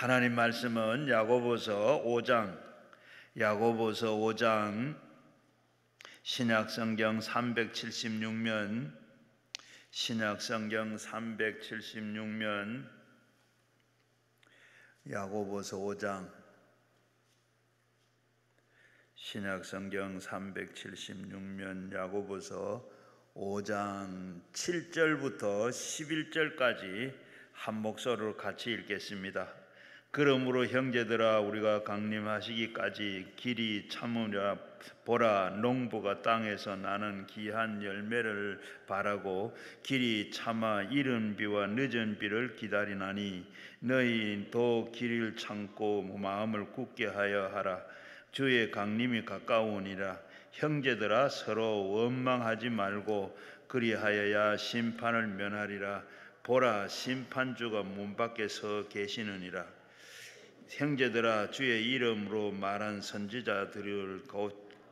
하나님 말씀은 야고보서 5장 신약성경 376면 야고보서 5장 신약성경 376면 야고보서 5장 7절부터 11절까지 한 목소리로 같이 읽겠습니다. 그러므로 형제들아, 우리가 강림하시기까지 길이 참으려 보라, 농부가 땅에서 나는 귀한 열매를 바라고 길이 참아 이른 비와 늦은 비를 기다리나니 너희도 길을 참고 마음을 굳게 하여 하라. 주의 강림이 가까우니라. 형제들아, 서로 원망하지 말고 그리하여야 심판을 면하리라. 보라, 심판주가 문 밖에 서 계시느니라. 형제들아, 주의 이름으로 말한 선지자들을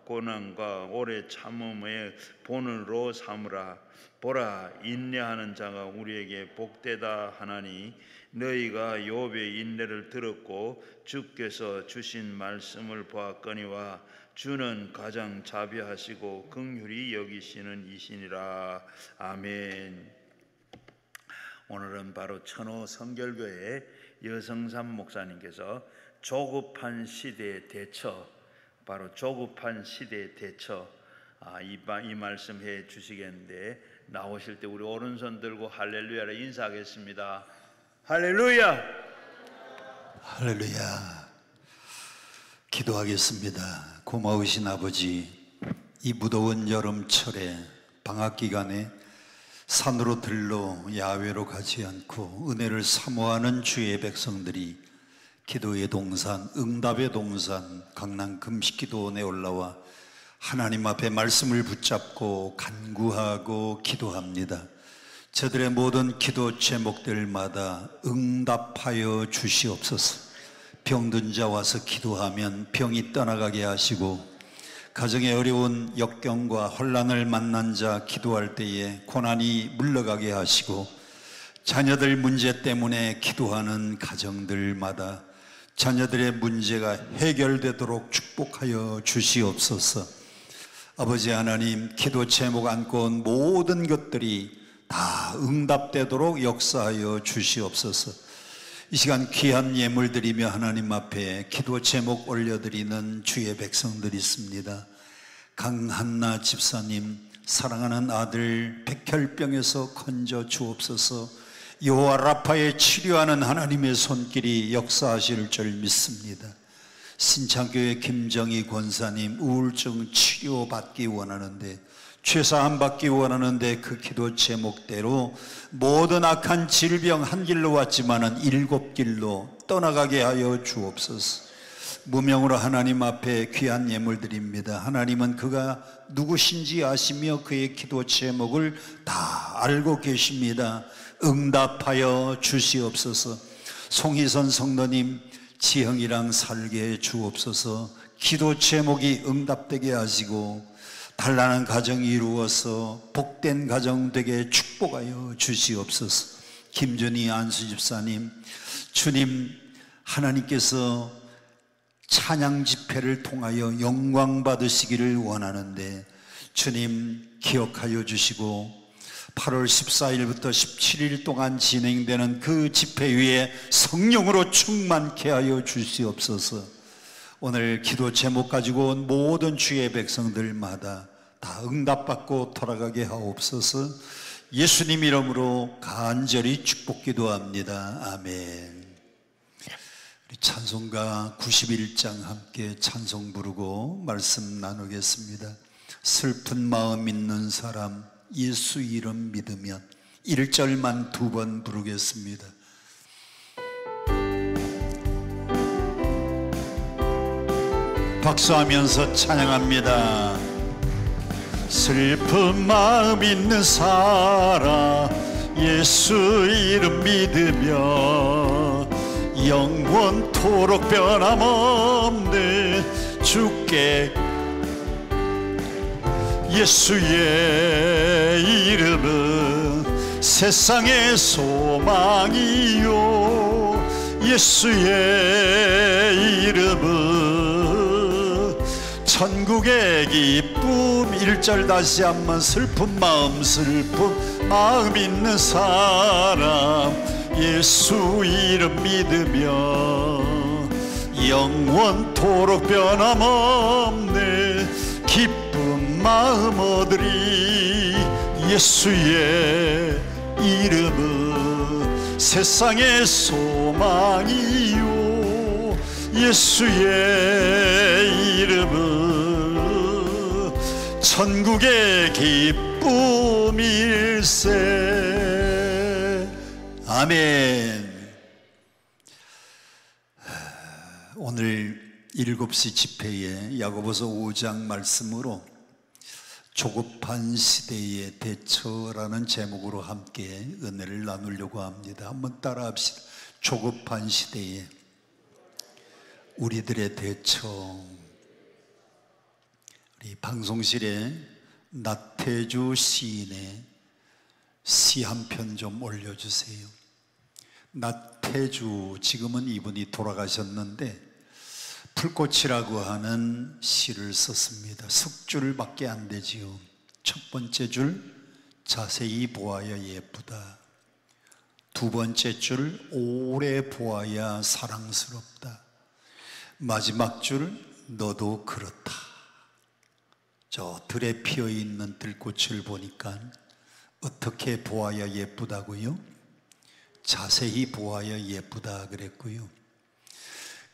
고난과 오래 참음의 본으로 삼으라. 보라, 인내하는 자가 우리에게 복되다 하나니 너희가 욥의 인내를 들었고 주께서 주신 말씀을 보았거니와 주는 가장 자비하시고 긍휼히 여기시는 이시니라. 아멘. 오늘은 바로 천호 성결교회 여성삼 목사님께서 조급한 시대의 대처, 이 말씀 해 주시겠는데, 나오실 때 우리 오른손 들고 할렐루야를 인사하겠습니다. 할렐루야! 할렐루야! 기도하겠습니다. 고마우신 아버지, 이 무더운 여름철에 방학기간에 산으로 들러 야외로 가지 않고 은혜를 사모하는 주의 백성들이 기도의 동산, 응답의 동산, 강남 금식기도원에 올라와 하나님 앞에 말씀을 붙잡고 간구하고 기도합니다. 저들의 모든 기도 제목들마다 응답하여 주시옵소서. 병든 자 와서 기도하면 병이 떠나가게 하시고, 가정의 어려운 역경과 혼란을 만난 자 기도할 때에 고난이 물러가게 하시고, 자녀들 문제 때문에 기도하는 가정들마다 자녀들의 문제가 해결되도록 축복하여 주시옵소서. 아버지 하나님, 기도 제목 안고 온 모든 것들이 다 응답되도록 역사하여 주시옵소서. 이 시간 귀한 예물 드리며 하나님 앞에 기도 제목 올려드리는 주의 백성들이 있습니다. 강한나 집사님, 사랑하는 아들 백혈병에서 건져 주옵소서. 여호와 라파에 치료하는 하나님의 손길이 역사하실 줄 믿습니다. 신창교회 김정희 권사님, 우울증 치료받기 원하는데, 죄사함 받기 원하는데 그 기도 제목대로 모든 악한 질병 한 길로 왔지만은 7길로 떠나가게 하여 주옵소서. 무명으로 하나님 앞에 귀한 예물 드립니다. 하나님은 그가 누구신지 아시며 그의 기도 제목을 다 알고 계십니다. 응답하여 주시옵소서. 송희선 성도님, 지형이랑 살게 해 주옵소서. 기도 제목이 응답되게 하시고 단란한 가정 이루어서 복된 가정 되게 축복하여 주시옵소서. 김준희 안수집사님, 주님, 하나님께서 찬양 집회를 통하여 영광 받으시기를 원하는데 주님 기억하여 주시고 8월 14일부터 17일 동안 진행되는 그 집회 위에 성령으로 충만케 하여 주시옵소서. 오늘 기도 제목 가지고 온 모든 주의 백성들마다 다 응답받고 돌아가게 하옵소서. 예수님 이름으로 간절히 축복 기도합니다. 아멘. 우리 찬송가 91장 함께 찬송 부르고 말씀 나누겠습니다. 슬픈 마음 있는 사람 예수 이름 믿으면 1절만 2번 부르겠습니다. 박수하면서 찬양합니다. 슬픈 마음 있는 사람 예수 이름 믿으며 영원토록 변함없는 주께 예수의 이름은 세상의 소망이요 예수의 이름은 천국의 기쁨. 1절 다시 한번. 슬픈 마음 있는 사람 예수 이름 믿으며 영원토록 변함없는 기쁜 마음 얻으리. 예수의 이름은 세상의 소망이요 예수의 이름은 천국의 기쁨일세. 아멘. 오늘 7시 집회에 야고보서 5장 말씀으로 조급한 시대의 대처라는 제목으로 함께 은혜를 나누려고 합니다. 한번 따라합시다. 조급한 시대에 우리들의 대처. 우리 방송실에 나태주 시인의 시 한 편 좀 올려주세요. 나태주, 지금은 이분이 돌아가셨는데 풀꽃이라고 하는 시를 썼습니다. 숙줄밖에 안 되지요. 첫 번째 줄, 자세히 보아야 예쁘다. 두 번째 줄, 오래 보아야 사랑스럽다. 마지막 줄, 너도 그렇다. 저 들에 피어있는 들꽃을 보니까 어떻게 보아야 예쁘다고요? 자세히 보아야 예쁘다 그랬고요.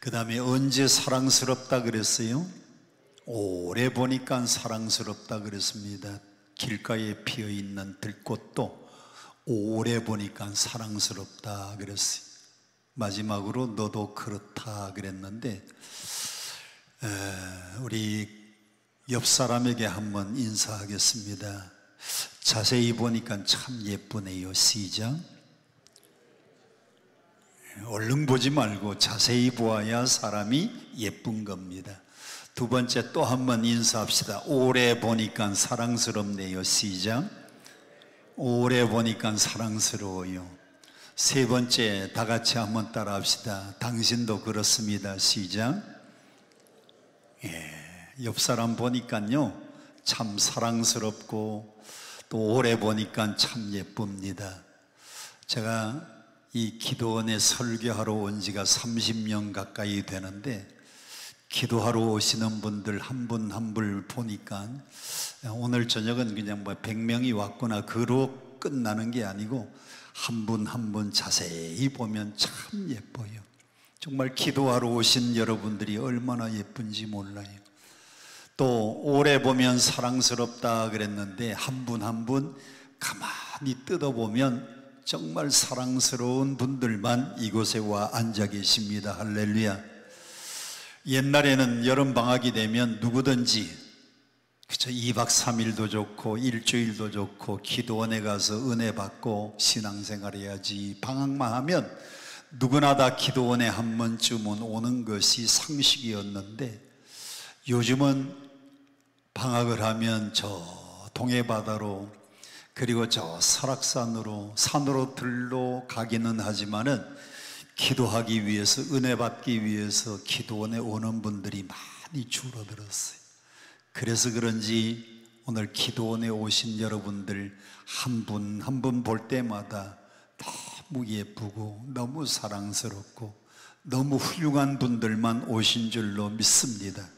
그 다음에 언제 사랑스럽다 그랬어요? 오래 보니까 사랑스럽다 그랬습니다. 길가에 피어있는 들꽃도 오래 보니까 사랑스럽다 그랬어요. 마지막으로 너도 그렇다 그랬는데, 우리 옆 사람에게 한번 인사하겠습니다. 자세히 보니까 참 예쁘네요. 시작. 얼른 보지 말고 자세히 보아야 사람이 예쁜 겁니다. 두 번째 또 한번 인사합시다. 오래 보니까 사랑스럽네요. 시작. 오래 보니까 사랑스러워요. 세 번째 다 같이 한번 따라합시다. 당신도 그렇습니다. 시작. 옆 사람 보니까요 참 사랑스럽고 또 오래 보니까 참 예쁩니다. 제가 이 기도원에 설교하러 온 지가 30년 가까이 되는데, 기도하러 오시는 분들 한 분 한 분 보니까 오늘 저녁은 그냥 100명이 왔구나 그로 끝나는 게 아니고 한 분 한 분 자세히 보면 참 예뻐요. 정말 기도하러 오신 여러분들이 얼마나 예쁜지 몰라요. 또 오래 보면 사랑스럽다 그랬는데 한 분 한 분 가만히 뜯어보면 정말 사랑스러운 분들만 이곳에 와 앉아 계십니다. 할렐루야. 옛날에는 여름방학이 되면 누구든지 그쵸, 2박 3일도 좋고 일주일도 좋고 기도원에 가서 은혜 받고 신앙생활 해야지, 방학만 하면 누구나 다 기도원에 한 번쯤은 오는 것이 상식이었는데, 요즘은 방학을 하면 저 동해바다로 그리고 저 설악산으로 산으로 들러 가기는 하지만은 기도하기 위해서, 은혜 받기 위해서 기도원에 오는 분들이 많이 줄어들었어요. 그래서 그런지 오늘 기도원에 오신 여러분들 한 분 한 분 볼 때마다 너무 예쁘고 너무 사랑스럽고 너무 훌륭한 분들만 오신 줄로 믿습니다.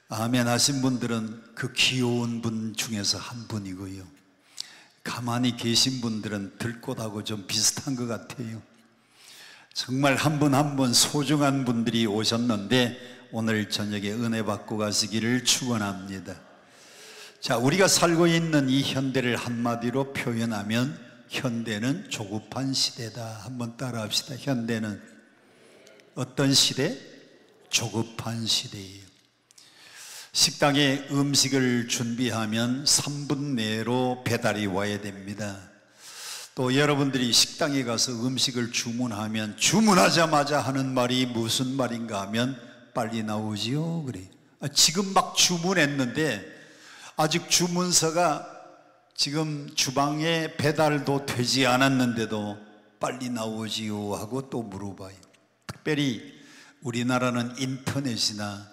아멘 하신 분들은 그 귀여운 분 중에서 한 분이고요, 가만히 계신 분들은 들꽃하고 좀 비슷한 것 같아요. 정말 한 분 한 분 소중한 분들이 오셨는데 오늘 저녁에 은혜 받고 가시기를 축원합니다. 자, 우리가 살고 있는 이 현대를 한마디로 표현하면 현대는 조급한 시대다. 한번 따라합시다. 현대는 어떤 시대? 조급한 시대예요. 식당에 음식을 준비하면 3분 내로 배달이 와야 됩니다. 또 여러분들이 식당에 가서 음식을 주문하면 주문하자마자 하는 말이 무슨 말인가 하면 빨리 나오지요. 그래. 지금 막 주문했는데 아직 주문서가 지금 주방에 배달도 되지 않았는데도 빨리 나오지요 하고 또 물어봐요. 특별히 우리나라는 인터넷이나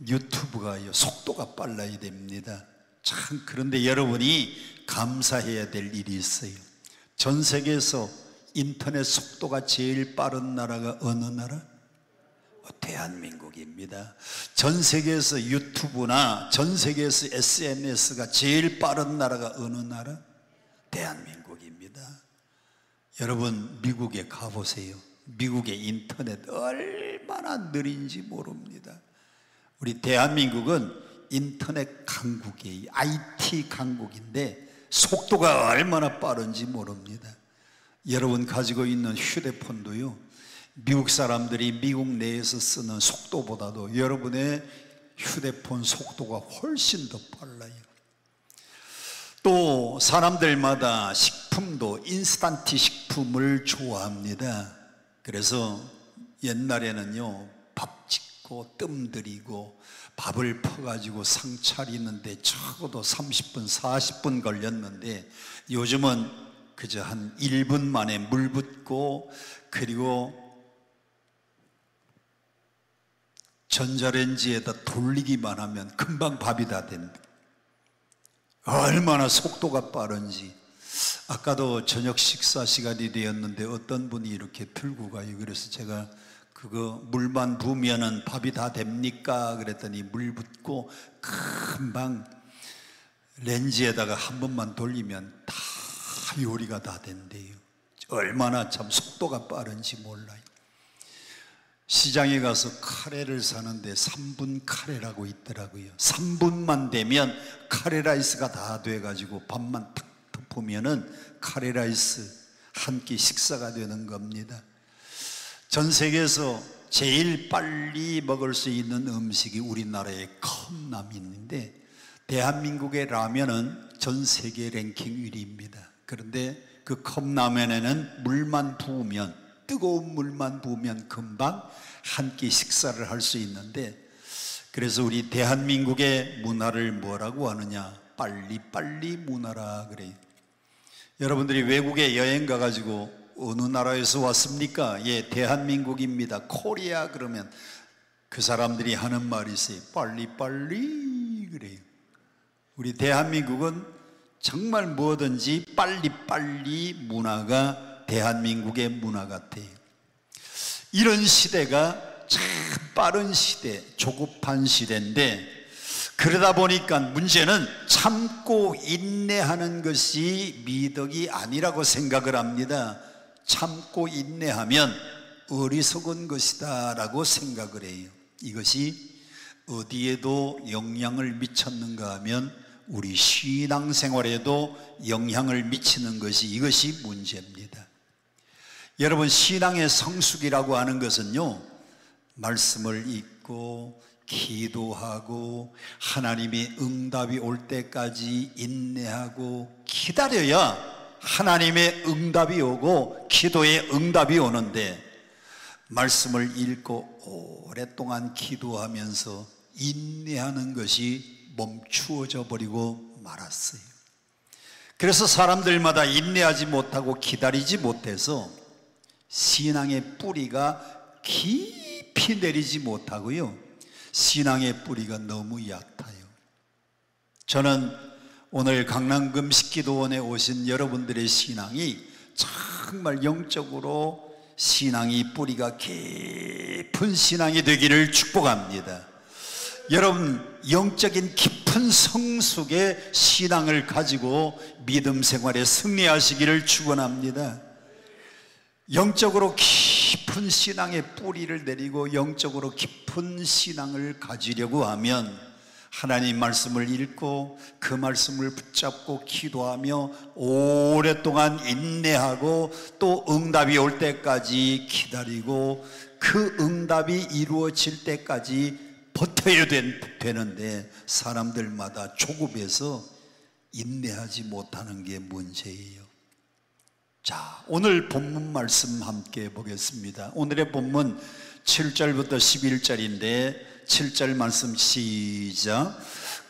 유튜브가 속도가 빨라야 됩니다. 참, 그런데 여러분이 감사해야 될 일이 있어요. 전 세계에서 인터넷 속도가 제일 빠른 나라가 어느 나라? 대한민국입니다. 전 세계에서 유튜브나 전 세계에서 SNS가 제일 빠른 나라가 어느 나라? 대한민국입니다. 여러분, 미국에 가보세요. 미국의 인터넷 얼마나 느린지 모릅니다. 우리 대한민국은 인터넷 강국이에요. IT 강국인데 속도가 얼마나 빠른지 모릅니다. 여러분 가지고 있는 휴대폰도요, 미국 사람들이 미국 내에서 쓰는 속도보다도 여러분의 휴대폰 속도가 훨씬 더 빨라요. 또 사람들마다 식품도 인스턴트 식품을 좋아합니다. 그래서 옛날에는요, 밥 짓고 뜸 들이고 밥을 퍼가지고 상 차리는데 적어도 30분 40분 걸렸는데 요즘은 그저 한 1분 만에 물 붓고 그리고 전자레인지에다 돌리기만 하면 금방 밥이 다 된다. 얼마나 속도가 빠른지. 아까도 저녁 식사 시간이 되었는데 어떤 분이 이렇게 들고 가요. 그래서 제가 그거 물만 부으면은 밥이 다 됩니까? 그랬더니 물 붓고 금방 렌즈에다가 한 번만 돌리면 다 요리가 다 된대요. 얼마나 참 속도가 빠른지 몰라요. 시장에 가서 카레를 사는데 3분 카레라고 있더라고요. 3분만 되면 카레라이스가 다 돼가지고 밥만 탁 덮으면은 카레라이스 한 끼 식사가 되는 겁니다. 전 세계에서 제일 빨리 먹을 수 있는 음식이 우리나라의 컵라면인데 대한민국의 라면은 전 세계 랭킹 1위입니다. 그런데 그 컵라면에는 물만 부으면, 뜨거운 물만 부으면 금방 한 끼 식사를 할 수 있는데, 그래서 우리 대한민국의 문화를 뭐라고 하느냐? 빨리빨리 문화라 그래요. 여러분들이 외국에 여행 가가지고 어느 나라에서 왔습니까? 예, 대한민국입니다. 코리아 그러면 그 사람들이 하는 말이 있어요. 빨리빨리 그래요. 우리 대한민국은 정말 뭐든지 빨리빨리 문화가 대한민국의 문화 같아요. 이런 시대가 참 빠른 시대, 조급한 시대인데, 그러다 보니까 문제는 참고 인내하는 것이 미덕이 아니라고 생각을 합니다. 참고 인내하면 어리석은 것이다 라고 생각을 해요. 이것이 어디에도 영향을 미쳤는가 하면 우리 신앙생활에도 영향을 미치는 것이, 이것이 문제입니다. 여러분, 신앙의 성숙이라고 하는 것은요, 말씀을 읽고 기도하고 하나님의 응답이 올 때까지 인내하고 기다려야 하나님의 응답이 오고 기도의 응답이 오는데, 말씀을 읽고 오랫동안 기도하면서 인내하는 것이 멈추어져 버리고 말았어요. 그래서 사람들마다 인내하지 못하고 기다리지 못해서 신앙의 뿌리가 깊이 내리지 못하고요, 신앙의 뿌리가 너무 얕아요. 저는 오늘 강남금식기도원에 오신 여러분들의 신앙이 정말 영적으로 신앙이 뿌리가 깊은 신앙이 되기를 축복합니다. 여러분, 영적인 깊은 성숙의 신앙을 가지고 믿음 생활에 승리하시기를 축원합니다. 영적으로 깊은 신앙의 뿌리를 내리고 영적으로 깊은 신앙을 가지려고 하면 하나님 말씀을 읽고 그 말씀을 붙잡고 기도하며 오랫동안 인내하고 또 응답이 올 때까지 기다리고 그 응답이 이루어질 때까지 버텨야 되는데, 사람들마다 조급해서 인내하지 못하는 게 문제예요. 자, 오늘 본문 말씀 함께 보겠습니다. 오늘의 본문 7절부터 11절인데 7절 말씀 시작.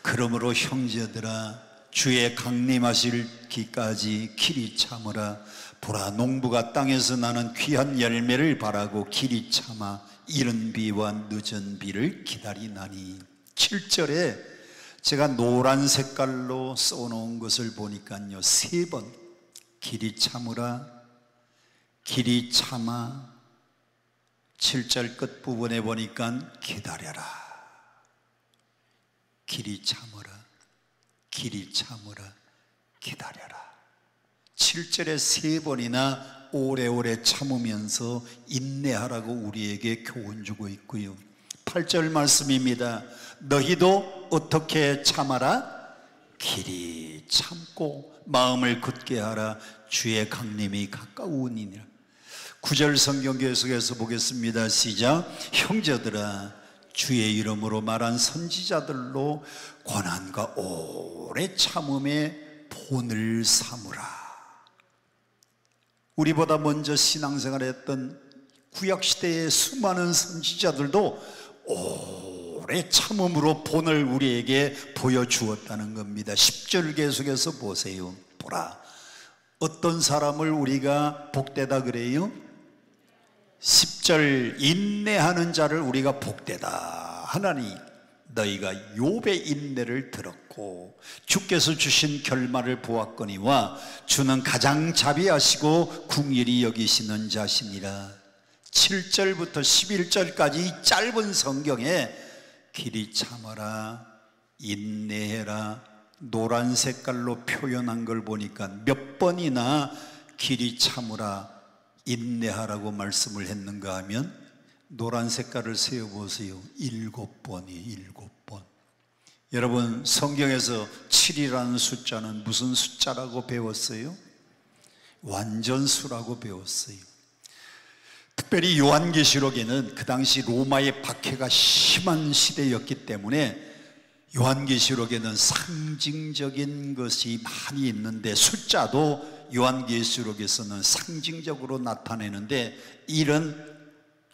그러므로 형제들아, 주의 강림하실 기까지 길이 참으라. 보라, 농부가 땅에서 나는 귀한 열매를 바라고 길이 참아 이른 비와 늦은 비를 기다리나니. 7절에 제가 노란 색깔로 써놓은 것을 보니까요, 3번 길이 참으라, 길이 참아. 7절 끝부분에 보니까 기다려라, 길이 참으라, 길이 참으라, 기다려라. 7절에 3번이나 오래오래 참으면서 인내하라고 우리에게 교훈 주고 있고요. 8절 말씀입니다. 너희도 어떻게 참아라? 길이 참고 마음을 굳게 하라. 주의 강림이 가까우니라. 9절 성경 계속해서 보겠습니다. 시작. 형제들아, 주의 이름으로 말한 선지자들로 고난과 오래 참음의 본을 삼으라. 우리보다 먼저 신앙생활을 했던 구약시대의 수많은 선지자들도 오래 참음으로 본을 우리에게 보여주었다는 겁니다. 10절 계속해서 보세요. 보라, 어떤 사람을 우리가 복되다 그래요? 10절 인내하는 자를 우리가 복되다 하나니 너희가 욥의 인내를 들었고 주께서 주신 결말을 보았거니와 주는 가장 자비하시고 궁일이 여기시는 자시니라. 7절부터 11절까지 이 짧은 성경에 길이 참아라, 인내해라, 노란 색깔로 표현한 걸 보니까 몇 번이나 길이 참으라, 인내하라고 말씀을 했는가 하면 노란 색깔을 세어보세요. 7번이 7번. 여러분, 성경에서 7이라는 숫자는 무슨 숫자라고 배웠어요? 완전수라고 배웠어요. 특별히 요한계시록에는 그 당시 로마의 박해가 심한 시대였기 때문에 요한계시록에는 상징적인 것이 많이 있는데 숫자도 요한계시록에서는 상징적으로 나타내는데 이런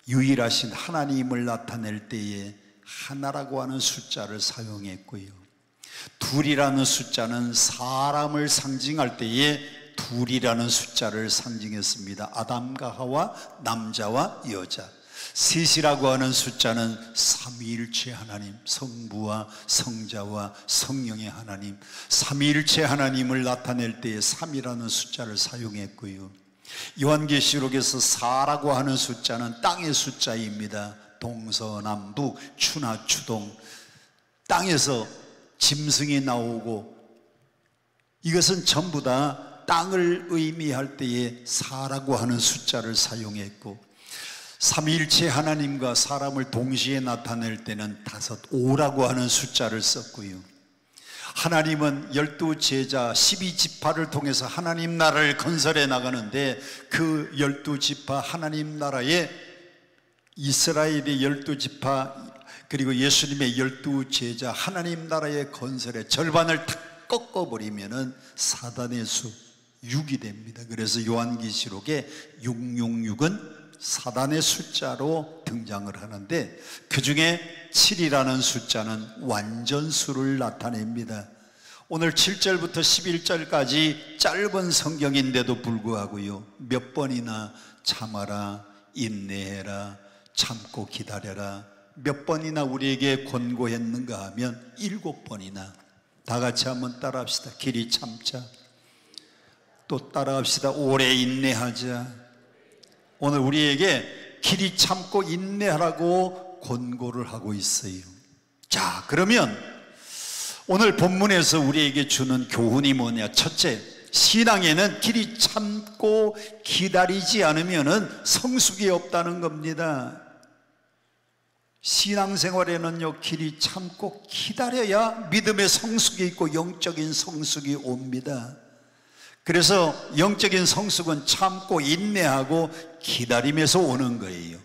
유일하신 하나님을 나타낼 때에 하나라고 하는 숫자를 사용했고요. 둘이라는 숫자는 사람을 상징할 때에 둘이라는 숫자를 상징했습니다. 아담과 하와, 남자와 여자. 셋이라고 하는 숫자는 삼위일체 하나님, 성부와 성자와 성령의 하나님, 삼위일체 하나님을 나타낼 때에 3이라는 숫자를 사용했고요. 요한계시록에서 4라고 하는 숫자는 땅의 숫자입니다. 동서남북 추나 추동, 땅에서 짐승이 나오고 이것은 전부 다 땅을 의미할 때에 4라고 하는 숫자를 사용했고, 삼위일체 하나님과 사람을 동시에 나타낼 때는 5라고 하는 숫자를 썼고요. 하나님은 12제자 12지파를 통해서 하나님 나라를 건설해 나가는데 그 12지파 하나님 나라에 이스라엘의 12지파 그리고 예수님의 12제자 하나님 나라의 건설의 절반을 탁 꺾어버리면 사단의 수 6이 됩니다. 그래서 요한계시록에 666은 사단의 숫자로 등장을 하는데 그 중에 7이라는 숫자는 완전수를 나타냅니다. 오늘 7절부터 11절까지 짧은 성경인데도 불구하고요, 몇 번이나 참아라, 인내해라, 참고 기다려라, 몇 번이나 우리에게 권고했는가 하면 7번이나. 다 같이 한번 따라합시다. 길이 참자. 또 따라합시다. 오래 인내하자. 오늘 우리에게 길이 참고 인내하라고 권고를 하고 있어요. 자, 그러면 오늘 본문에서 우리에게 주는 교훈이 뭐냐? 첫째, 신앙에는 길이 참고 기다리지 않으면 성숙이 없다는 겁니다. 신앙생활에는요, 길이 참고 기다려야 믿음의 성숙이 있고 영적인 성숙이 옵니다. 그래서 영적인 성숙은 참고 인내하고 기다림에서 오는 거예요.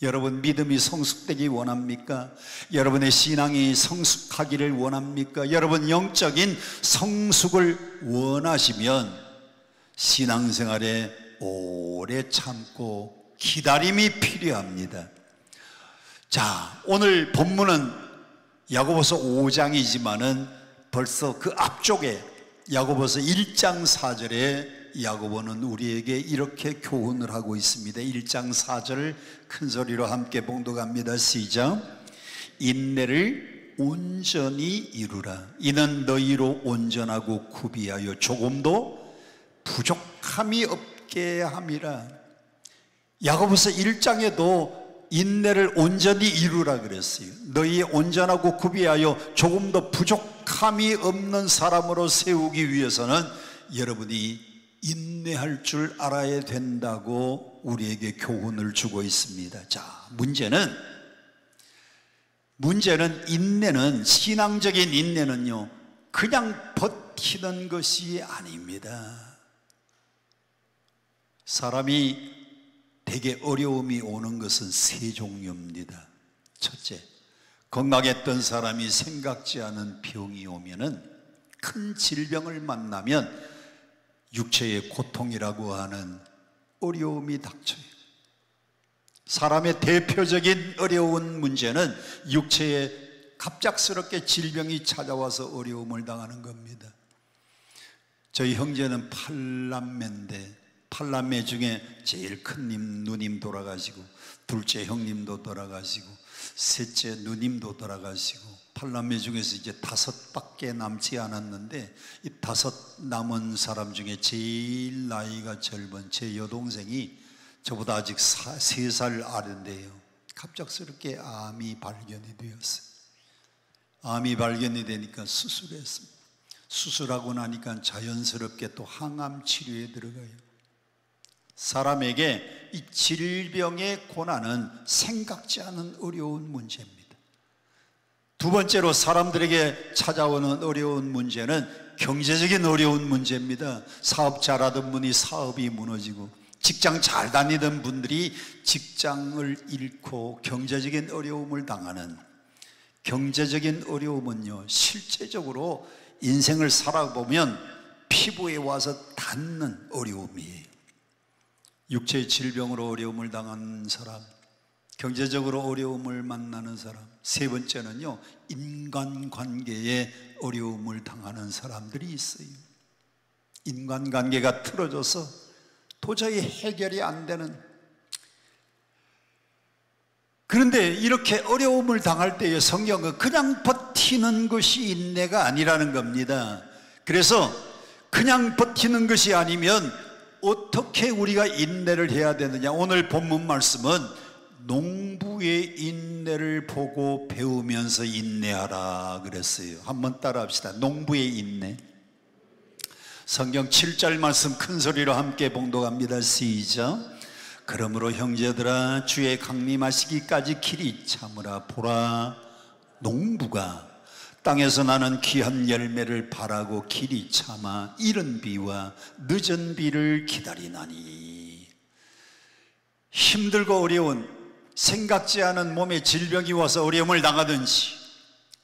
여러분, 믿음이 성숙되기 원합니까? 여러분의 신앙이 성숙하기를 원합니까? 여러분, 영적인 성숙을 원하시면 신앙생활에 오래 참고 기다림이 필요합니다. 자, 오늘 본문은 야고보서 5장이지만은 벌써 그 앞쪽에 야고보서 1장 4절에 야고보는 우리에게 이렇게 교훈을 하고 있습니다. 1장 4절 큰 소리로 함께 봉독합니다. 시작. 인내를 온전히 이루라. 이는 너희로 온전하고 구비하여 조금도 부족함이 없게 함이라. 야고보서 1장에도 인내를 온전히 이루라 그랬어요. 너희 온전하고 구비하여 조금 더 부족함이 없는 사람으로 세우기 위해서는 여러분이 인내할 줄 알아야 된다고 우리에게 교훈을 주고 있습니다. 자, 문제는 인내는, 신앙적인 인내는요, 그냥 버티는 것이 아닙니다. 사람이 되게 어려움이 오는 것은 세 종류입니다. 첫째, 건강했던 사람이 생각지 않은 병이 오면은, 큰 질병을 만나면 육체의 고통이라고 하는 어려움이 닥쳐요. 사람의 대표적인 어려운 문제는 육체에 갑작스럽게 질병이 찾아와서 어려움을 당하는 겁니다. 저희 형제는 8남매인데 8남매 중에 제일 큰 누님 돌아가시고, 둘째 형님도 돌아가시고, 셋째 누님도 돌아가시고, 8남매 중에서 이제 5밖에 남지 않았는데, 이 5 남은 사람 중에 제일 나이가 젊은 제 여동생이 저보다 아직 3살 아래인데요, 갑작스럽게 암이 발견이 되었어요. 암이 발견이 되니까 수술했습니다. 수술하고 나니까 자연스럽게 또 항암 치료에 들어가요. 사람에게 이 질병의 고난은 생각지 않은 어려운 문제입니다. 두 번째로 사람들에게 찾아오는 어려운 문제는 경제적인 어려운 문제입니다. 사업 잘하던 분이 사업이 무너지고, 직장 잘 다니던 분들이 직장을 잃고 경제적인 어려움을 당하는, 경제적인 어려움은요, 실제적으로 인생을 살아보면 피부에 와서 닿는 어려움이에요. 육체의 질병으로 어려움을 당한 사람, 경제적으로 어려움을 만나는 사람, 세 번째는요, 인간관계에 어려움을 당하는 사람들이 있어요. 인간관계가 틀어져서 도저히 해결이 안 되는, 그런데 이렇게 어려움을 당할 때의 성경은 그냥 버티는 것이 인내가 아니라는 겁니다. 그래서 그냥 버티는 것이 아니면 어떻게 우리가 인내를 해야 되느냐, 오늘 본문 말씀은 농부의 인내를 보고 배우면서 인내하라 그랬어요. 한번 따라 합시다. 농부의 인내. 성경 7절 말씀 큰 소리로 함께 봉독합니다. 시작. 그러므로 형제들아, 주의 강림하시기까지 길이 참으라. 보라, 농부가 땅에서 나는 귀한 열매를 바라고 길이 참아 이른 비와 늦은 비를 기다리나니. 힘들고 어려운, 생각지 않은 몸에 질병이 와서 어려움을 당하든지,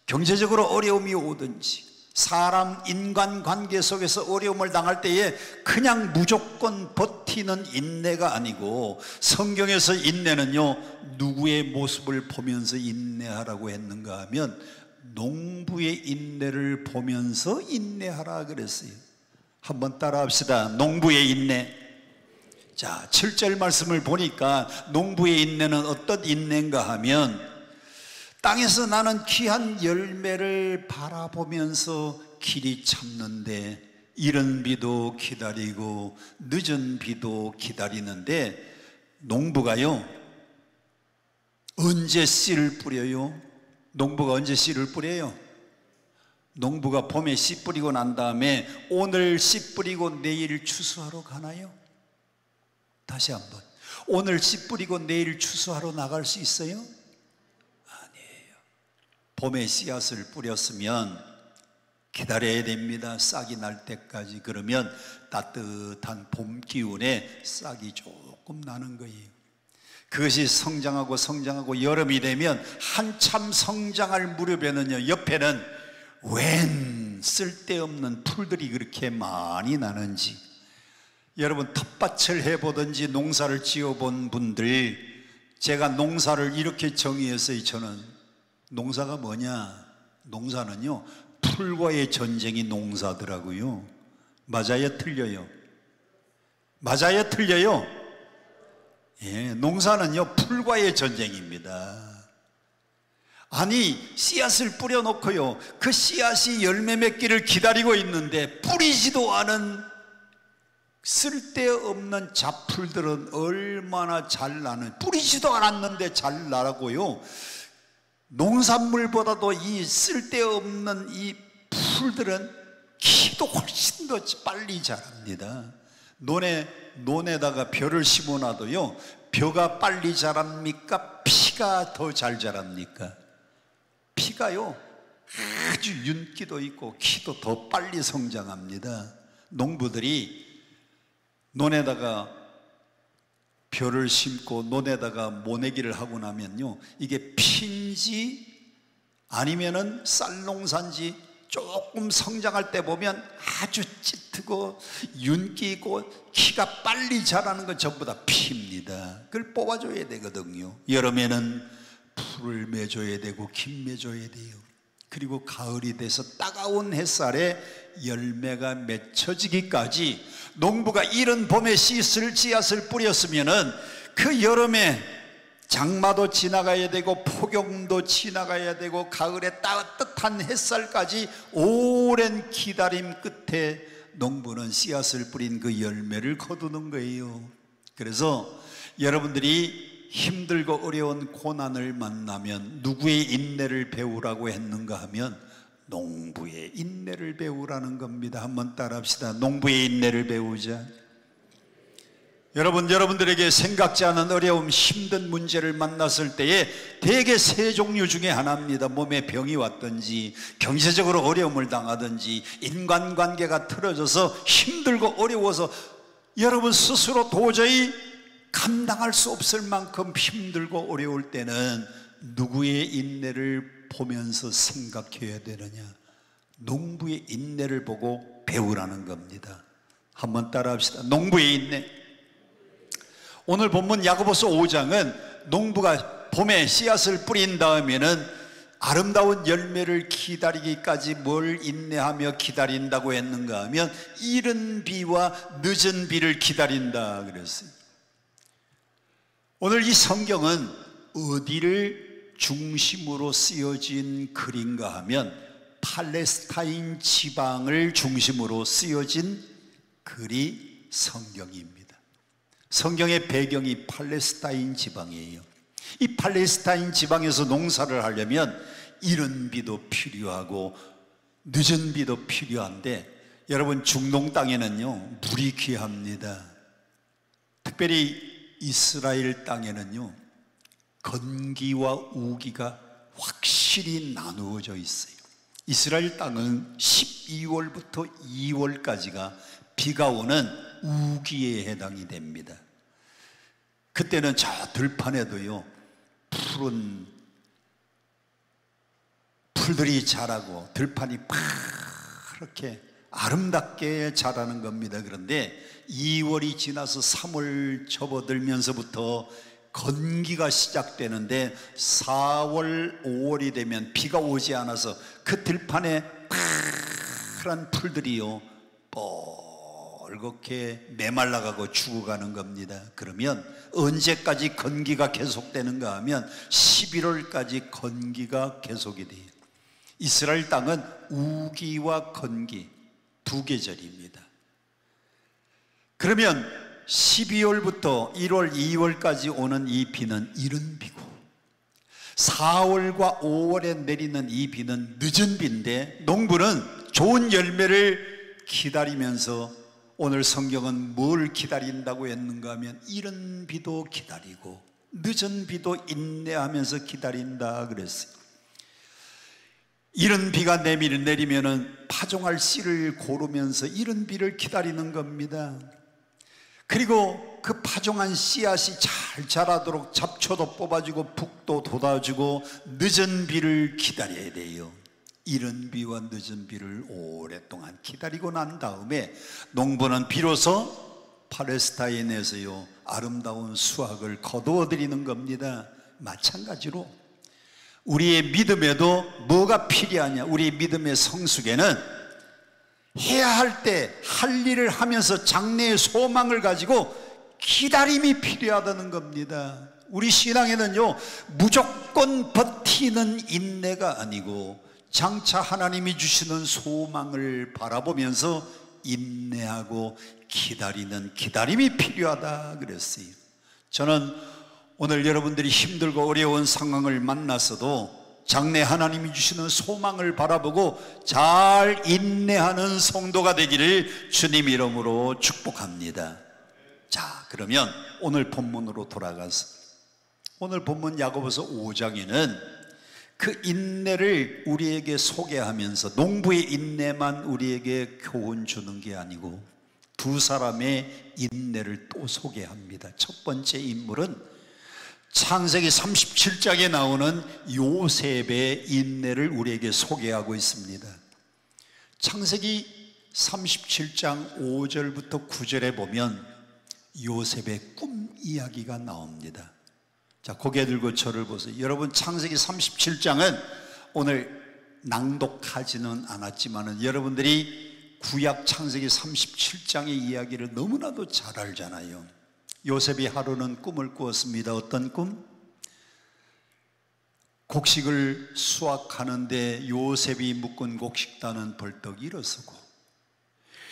경제적으로 어려움이 오든지, 사람 인간관계 속에서 어려움을 당할 때에 그냥 무조건 버티는 인내가 아니고, 성경에서 인내는요, 누구의 모습을 보면서 인내하라고 했는가 하면 농부의 인내를 보면서 인내하라 그랬어요. 한번 따라 합시다. 농부의 인내. 자, 7절 말씀을 보니까 농부의 인내는 어떤 인내인가 하면, 땅에서 나는 귀한 열매를 바라보면서 길이 참는데, 이른 비도 기다리고 늦은 비도 기다리는데, 농부가요, 언제 씨를 뿌려요? 농부가 언제 씨를 뿌려요? 농부가 봄에 씨 뿌리고 난 다음에 오늘 씨 뿌리고 내일 추수하러 가나요? 다시 한번, 오늘 씨 뿌리고 내일 추수하러 나갈 수 있어요? 아니에요. 봄에 씨앗을 뿌렸으면 기다려야 됩니다. 싹이 날 때까지. 그러면 따뜻한 봄 기운에 싹이 조금 나는 거예요. 그것이 성장하고 여름이 되면 한참 성장할 무렵에는요, 옆에는 웬 쓸데없는 풀들이 그렇게 많이 나는지. 여러분, 텃밭을 해보든지 농사를 지어본 분들, 제가 농사를 이렇게 정의했어요. 저는 농사가 뭐냐, 농사는요, 풀과의 전쟁이 농사더라고요. 맞아요, 틀려요? 맞아요, 틀려요? 예, 농사는요 풀과의 전쟁입니다. 아니, 씨앗을 뿌려놓고요 그 씨앗이 열매 맺기를 기다리고 있는데 뿌리지도 않은 쓸데없는 잡풀들은 얼마나 잘 나는, 뿌리지도 않았는데 잘 나라고요. 농산물보다도 이 쓸데없는 이 풀들은 키도 훨씬 더 빨리 자랍니다. 논에다가 벼를 심어놔도요 벼가 빨리 자랍니까? 피가 더 잘 자랍니까? 피가요 아주 윤기도 있고 키도 더 빨리 성장합니다. 농부들이 논에다가 벼를 심고 논에다가 모내기를 하고 나면요 이게 피인지 아니면은 쌀농사인지 조금 성장할 때 보면 아주 짙고 윤기 있고 키가 빨리 자라는 건 전부 다 피입니다. 그걸 뽑아줘야 되거든요. 여름에는 풀을 매줘야 되고 김 매줘야 돼요. 그리고 가을이 돼서 따가운 햇살에 열매가 맺혀지기까지 농부가 이른 봄에 씨앗을 뿌렸으면은 그 여름에 장마도 지나가야 되고 폭염도 지나가야 되고 가을에 따뜻한 햇살까지 오랜 기다림 끝에 농부는 씨앗을 뿌린 그 열매를 거두는 거예요. 그래서 여러분들이 힘들고 어려운 고난을 만나면 누구의 인내를 배우라고 했는가 하면 농부의 인내를 배우라는 겁니다. 한번 따라합시다. 농부의 인내를 배우자. 여러분들에게 생각지 않은 어려움, 힘든 문제를 만났을 때에 대개 세 종류 중에 하나입니다. 몸에 병이 왔든지 경제적으로 어려움을 당하든지 인간관계가 틀어져서 힘들고 어려워서 여러분 스스로 도저히 감당할 수 없을 만큼 힘들고 어려울 때는 누구의 인내를 보면서 생각해야 되느냐? 농부의 인내를 보고 배우라는 겁니다. 한번 따라합시다. 농부의 인내. 오늘 본문 야고보서 5장은 농부가 봄에 씨앗을 뿌린 다음에는 아름다운 열매를 기다리기까지 뭘 인내하며 기다린다고 했는가 하면 이른 비와 늦은 비를 기다린다 그랬어요. 오늘 이 성경은 어디를 중심으로 쓰여진 글인가 하면 팔레스타인 지방을 중심으로 쓰여진 글이 성경입니다. 성경의 배경이 팔레스타인 지방이에요. 이 팔레스타인 지방에서 농사를 하려면 이른 비도 필요하고 늦은 비도 필요한데 여러분 중동 땅에는요 물이 귀합니다. 특별히 이스라엘 땅에는요 건기와 우기가 확실히 나누어져 있어요. 이스라엘 땅은 12월부터 2월까지가 비가 오는 우기에 해당이 됩니다. 그때는 저 들판에도요 푸른 풀들이 자라고 들판이 파랗게 아름답게 자라는 겁니다. 그런데 2월이 지나서 3월 접어들면서부터 건기가 시작되는데 4월, 5월이 되면 비가 오지 않아서 그 들판에 파란 풀들이요 뻘겋게 메말라가고 죽어가는 겁니다. 그러면 언제까지 건기가 계속되는가 하면 11월까지 건기가 계속이 돼요. 이스라엘 땅은 우기와 건기 두 계절입니다. 그러면 12월부터 1월, 2월까지 오는 이 비는 이른 비고 4월과 5월에 내리는 이 비는 늦은 비인데 농부는 좋은 열매를 기다리면서 오늘 성경은 뭘 기다린다고 했는가 하면 이른 비도 기다리고 늦은 비도 인내하면서 기다린다 그랬어요. 이른 비가 내리면은 파종할 씨를 고르면서 이른 비를 기다리는 겁니다. 그리고 그 파종한 씨앗이 잘 자라도록 잡초도 뽑아주고 북도 돋아주고 늦은 비를 기다려야 돼요. 이른 비와 늦은 비를 오랫동안 기다리고 난 다음에 농부는 비로소 팔레스타인에서요 아름다운 수확을 거두어 드리는 겁니다. 마찬가지로 우리의 믿음에도 뭐가 필요하냐? 우리 믿음의 성숙에는 해야 할 때 할 일을 하면서 장래의 소망을 가지고 기다림이 필요하다는 겁니다. 우리 신앙에는요, 무조건 버티는 인내가 아니고 장차 하나님이 주시는 소망을 바라보면서 인내하고 기다리는 기다림이 필요하다 그랬어요. 저는 오늘 여러분들이 힘들고 어려운 상황을 만났어도 장래 하나님이 주시는 소망을 바라보고 잘 인내하는 성도가 되기를 주님 이름으로 축복합니다. 자, 그러면 오늘 본문으로 돌아가서 오늘 본문 야고보서 5장에는 그 인내를 우리에게 소개하면서 농부의 인내만 우리에게 교훈 주는 게 아니고 두 사람의 인내를 또 소개합니다. 첫 번째 인물은 창세기 37장에 나오는 요셉의 인내를 우리에게 소개하고 있습니다. 창세기 37장 5절부터 9절에 보면 요셉의 꿈 이야기가 나옵니다. 자, 고개 들고 저를 보세요. 여러분, 창세기 37장은 오늘 낭독하지는 않았지만 여러분들이 구약 창세기 37장의 이야기를 너무나도 잘 알잖아요. 요셉이 하루는 꿈을 꾸었습니다. 어떤 꿈? 곡식을 수확하는데 요셉이 묶은 곡식단은 벌떡 일어서고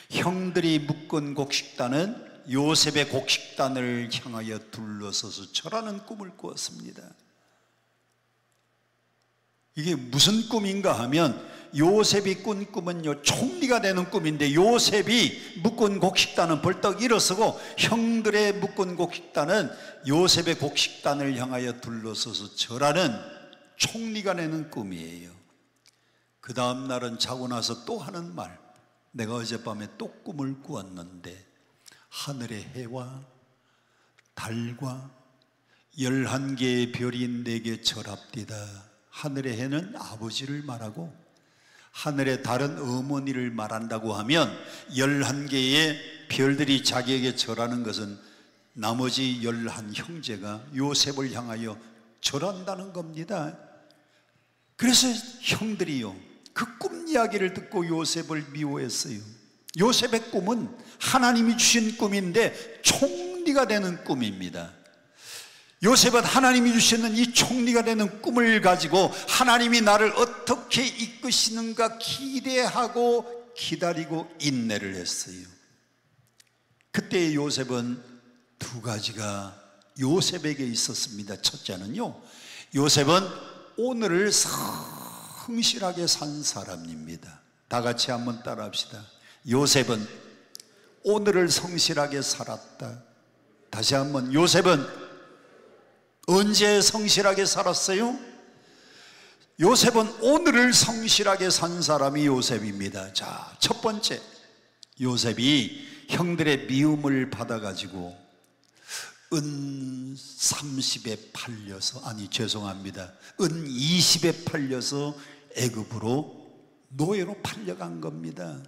형들이 묶은 곡식단은 요셉의 곡식단을 향하여 둘러서서 절하는 꿈을 꾸었습니다. 이게 무슨 꿈인가 하면 요셉이 꾼 꿈은요, 총리가 되는 꿈인데 요셉이 묶은 곡식단은 벌떡 일어서고 형들의 묶은 곡식단은 요셉의 곡식단을 향하여 둘러서서 절하는 총리가 되는 꿈이에요. 그 다음 날은 자고 나서 또 하는 말, 내가 어젯밤에 또 꿈을 꾸었는데 하늘의 해와 달과 11개의 별이 내게 절합디다. 하늘의 해는 아버지를 말하고 하늘의 달은 어머니를 말한다고 하면 11개의 별들이 자기에게 절하는 것은 나머지 11 형제가 요셉을 향하여 절한다는 겁니다. 그래서 형들이요, 그 꿈 이야기를 듣고 요셉을 미워했어요. 요셉의 꿈은 하나님이 주신 꿈인데 총리가 되는 꿈입니다. 요셉은 하나님이 주시는 이 총리가 되는 꿈을 가지고 하나님이 나를 어떻게 이끄시는가 기대하고 기다리고 인내를 했어요. 그때 요셉은 두 가지가 요셉에게 있었습니다. 첫째는요, 요셉은 오늘을 성실하게 산 사람입니다. 다 같이 한번 따라합시다. 요셉은 오늘을 성실하게 살았다. 다시 한번, 요셉은 언제 성실하게 살았어요? 요셉은 오늘을 성실하게 산 사람이 요셉입니다. 자, 첫 번째, 요셉이 형들의 미움을 받아가지고 은 30에 팔려서, 아니 죄송합니다, 은 20에 팔려서 애굽으로 노예로 팔려간 겁니다.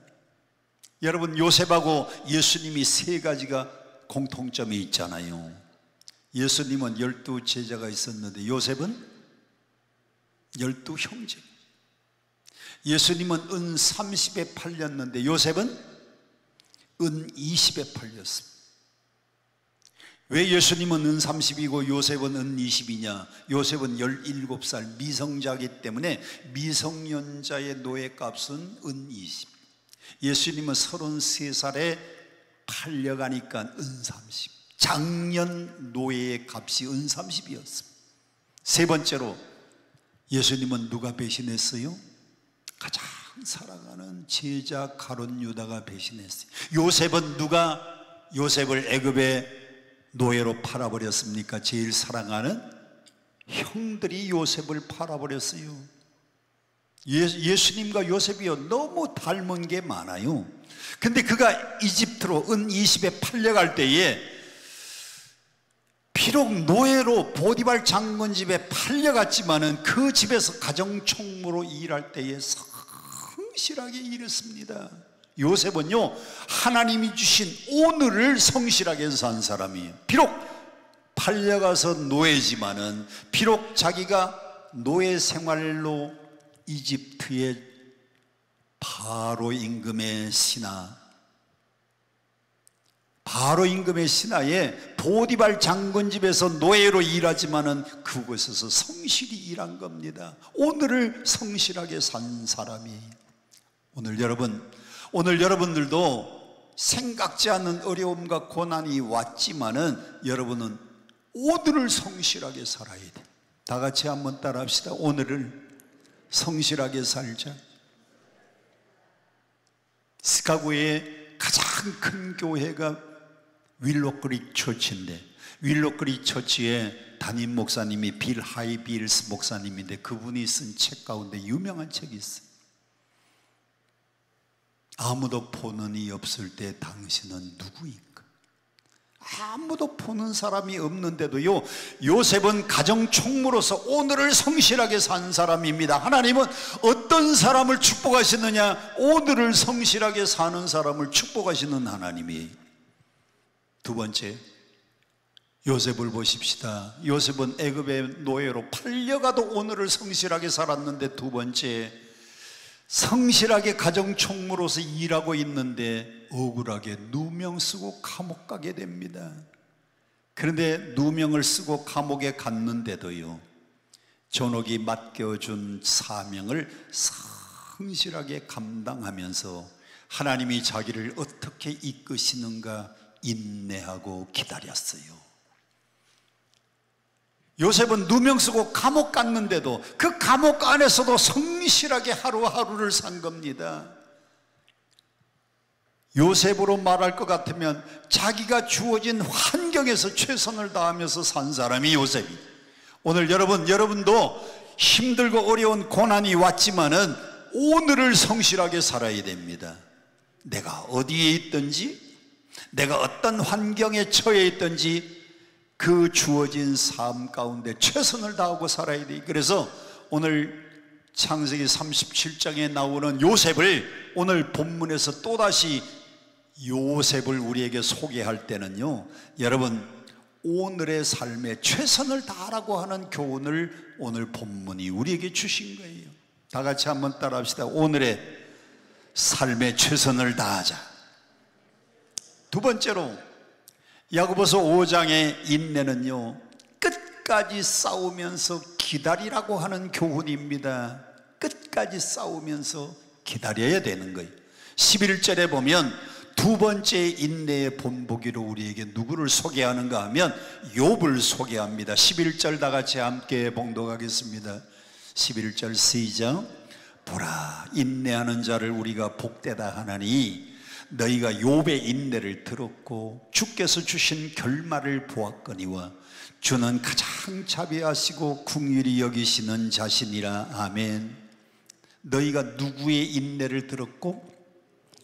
여러분, 요셉하고 예수님이 세 가지가 공통점이 있잖아요. 예수님은 12 제자가 있었는데 요셉은 12 형제. 예수님은 은 30에 팔렸는데 요셉은 은 20에 팔렸습니다. 왜 예수님은 은 30이고 요셉은 은 20이냐? 요셉은 17살 미성자이기 때문에 미성년자의 노예값은 은 20. 예수님은 33살에 팔려가니까 은 30. 작년 노예의 값이 은 30이었습니다. 세 번째로, 예수님은 누가 배신했어요? 가장 사랑하는 제자 가룟 유다가 배신했어요. 요셉은 누가 요셉을 애굽의 노예로 팔아버렸습니까? 제일 사랑하는 형들이 요셉을 팔아버렸어요. 예수님과 요셉이요, 너무 닮은 게 많아요. 근데 그가 이집트로 은 20에 팔려갈 때에 비록 노예로 보디발 장군 집에 팔려갔지만은 그 집에서 가정총무로 일할 때에 성실하게 일했습니다. 요셉은요, 하나님이 주신 오늘을 성실하게 산 사람이에요. 비록 팔려가서 노예지만은, 비록 자기가 노예 생활로 이집트에 바로 임금의 신하에 보디발 장군 집에서 노예로 일하지만은 그곳에서 성실히 일한 겁니다. 오늘을 성실하게 산 사람이, 오늘 여러분들도 생각지 않은 어려움과 고난이 왔지만은 여러분은 오늘을 성실하게 살아야 돼. 다 같이 한번 따라합시다. 오늘을 성실하게 살자. 시카고의 가장 큰 교회가 윌로크릭 처치인데, 윌로크릭 처치의 담임 목사님이 빌 하이빌스 목사님인데, 그분이 쓴 책 가운데 유명한 책이 있어요. 아무도 보는 이 없을 때 당신은 누구인가? 아무도 보는 사람이 없는데도요, 요셉은 가정 총무로서 오늘을 성실하게 산 사람입니다. 하나님은 어떤 사람을 축복하시느냐? 오늘을 성실하게 사는 사람을 축복하시는 하나님이. 두 번째, 요셉을 보십시다. 요셉은 애굽의 노예로 팔려가도 오늘을 성실하게 살았는데, 두 번째, 성실하게 가정 총무로서 일하고 있는데 억울하게 누명 쓰고 감옥 가게 됩니다. 그런데 누명을 쓰고 감옥에 갔는데도요, 전옥이 맡겨준 사명을 성실하게 감당하면서 하나님이 자기를 어떻게 이끄시는가 인내하고 기다렸어요. 요셉은 누명 쓰고 감옥 갔는데도 그 감옥 안에서도 성실하게 하루하루를 산 겁니다. 요셉으로 말할 것 같으면 자기가 주어진 환경에서 최선을 다하면서 산 사람이 요셉이. 오늘 여러분도 힘들고 어려운 고난이 왔지만은 오늘을 성실하게 살아야 됩니다. 내가 어디에 있든지, 내가 어떤 환경에 처해 있든지 그 주어진 삶 가운데 최선을 다하고 살아야 돼. 그래서 오늘 창세기 37장에 나오는 요셉을 오늘 본문에서 또다시 요셉을 우리에게 소개할 때는요, 여러분 오늘의 삶에 최선을 다하라고 하는 교훈을 오늘 본문이 우리에게 주신 거예요. 다 같이 한번 따라합시다. 오늘의 삶에 최선을 다하자. 두 번째로, 야고보서 5장의 인내는요, 끝까지 싸우면서 기다리라고 하는 교훈입니다. 끝까지 싸우면서 기다려야 되는 거예요. 11절에 보면 두 번째 인내의 본보기로 우리에게 누구를 소개하는가 하면 욥을 소개합니다. 11절 다 같이 함께 봉독하겠습니다. 11절 시작. 보라, 인내하는 자를 우리가 복되다 하나니 너희가 욥의 인내를 들었고 주께서 주신 결말을 보았거니와 주는 가장 자비하시고 긍휼히 여기시는 자신이라. 아멘. 너희가 누구의 인내를 들었고?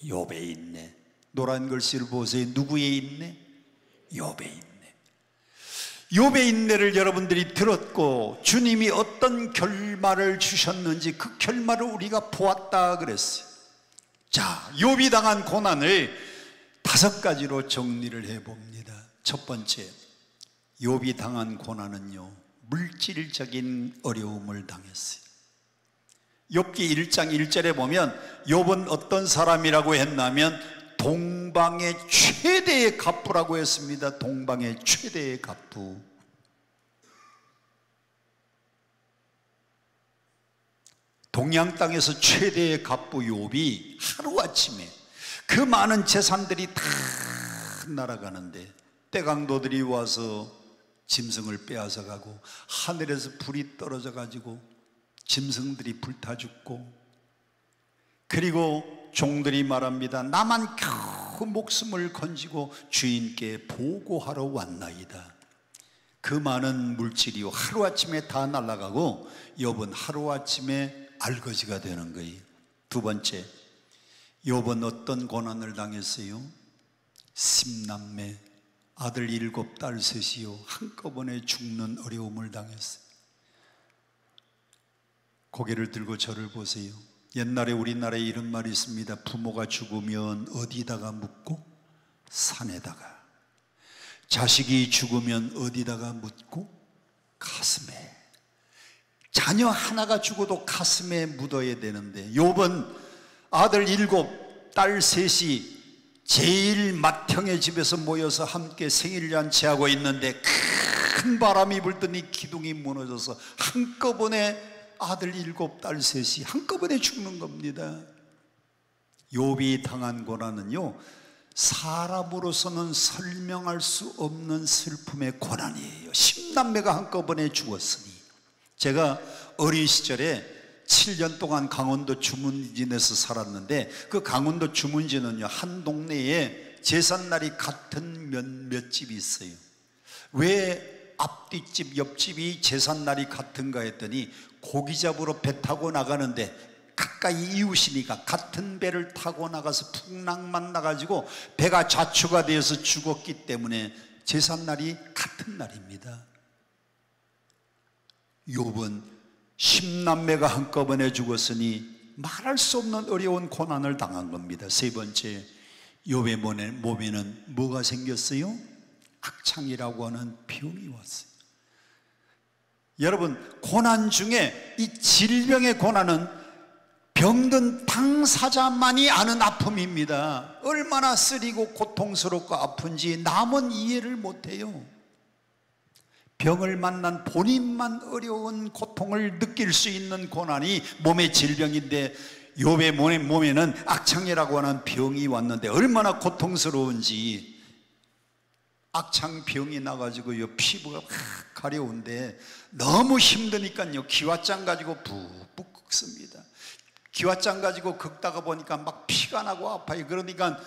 욥의 인내. 노란 글씨를 보세요. 누구의 인내? 욥의 인내. 욥의 인내를 여러분들이 들었고 주님이 어떤 결말을 주셨는지 그 결말을 우리가 보았다 그랬어요. 자, 욥이 당한 고난을 5가지로 정리를 해봅니다. 첫 번째, 욥이 당한 고난은요, 물질적인 어려움을 당했어요. 욥기 1장 1절에 보면 욥은 어떤 사람이라고 했냐면 동방의 최대의 갑부라고 했습니다. 동방의 최대의 갑부. 동양 땅에서 최대의 갑부 욥이 하루아침에 그 많은 재산들이 다 날아가는데 떼강도들이 와서 짐승을 빼앗아 가고 하늘에서 불이 떨어져 가지고 짐승들이 불타 죽고, 그리고 종들이 말합니다. 나만 겨우 목숨을 건지고 주인께 보고하러 왔나이다. 그 많은 물질이 하루아침에 다 날아가고 욥은 하루아침에 알거지가 되는 거예요. 두 번째, 욥은 어떤 고난을 당했어요? 10남매, 아들 7, 딸 3이요 한꺼번에 죽는 어려움을 당했어요. 고개를 들고 저를 보세요. 옛날에 우리나라에 이런 말이 있습니다. 부모가 죽으면 어디다가 묻고? 산에다가. 자식이 죽으면 어디다가 묻고? 가슴에. 자녀 하나가 죽어도 가슴에 묻어야 되는데 욥은 아들 7, 딸 3이 제일 맏형의 집에서 모여서 함께 생일잔치하고 있는데 큰 바람이 불더니 기둥이 무너져서 한꺼번에 아들 7, 딸 3이 한꺼번에 죽는 겁니다. 욥이 당한 고난은요, 사람으로서는 설명할 수 없는 슬픔의 고난이에요. 10남매가 한꺼번에 죽었으니. 제가 어린 시절에 7년 동안 강원도 주문진에서 살았는데, 그 강원도 주문진은요, 한 동네에 제삿날이 같은 몇 집이 있어요. 왜 앞뒷집 옆집이 제삿날이 같은가 했더니, 고기 잡으러 배 타고 나가는데 가까이 이웃이니까 같은 배를 타고 나가서 풍랑만 나가지고 배가 좌초가 되어서 죽었기 때문에 제삿날이 같은 날입니다. 욥은 10남매가 한꺼번에 죽었으니 말할 수 없는 어려운 고난을 당한 겁니다. 세 번째, 욥의 몸에는 뭐가 생겼어요? 악창이라고 하는 병이 왔어요. 여러분, 고난 중에 이 질병의 고난은 병든 당사자만이 아는 아픔입니다. 얼마나 쓰리고 고통스럽고 아픈지 남은 이해를 못해요. 병을 만난 본인만 어려운 고통을 느낄 수 있는 고난이 몸의 질병인데, 욥의 몸에는 악창이라고 하는 병이 왔는데 얼마나 고통스러운지. 악창병이 나가지고요, 피부가 막 가려운데 너무 힘드니까요, 기왓장 가지고 푹푹 긁습니다. 기왓장 가지고 긁다가 보니까 막 피가 나고 아파요. 그러니까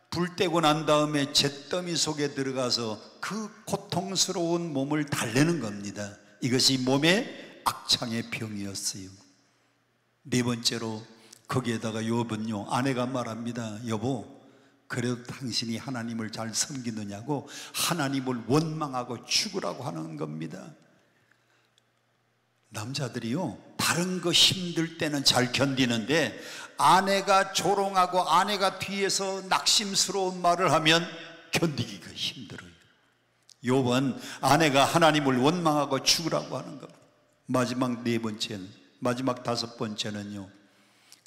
불 떼고 난 다음에 잿더미 속에 들어가서 그 고통스러운 몸을 달래는 겁니다. 이것이 몸의 악창의 병이었어요. 네 번째로, 거기에다가 욥은요, 아내가 말합니다. 여보, 그래도 당신이 하나님을 잘 섬기느냐고 하나님을 원망하고 죽으라고 하는 겁니다. 남자들이요, 다른 거 힘들 때는 잘 견디는데 아내가 조롱하고 아내가 뒤에서 낙심스러운 말을 하면 견디기가 힘들어요. 욥은 아내가 하나님을 원망하고 죽으라고 하는 겁니다. 마지막 다섯 번째는요,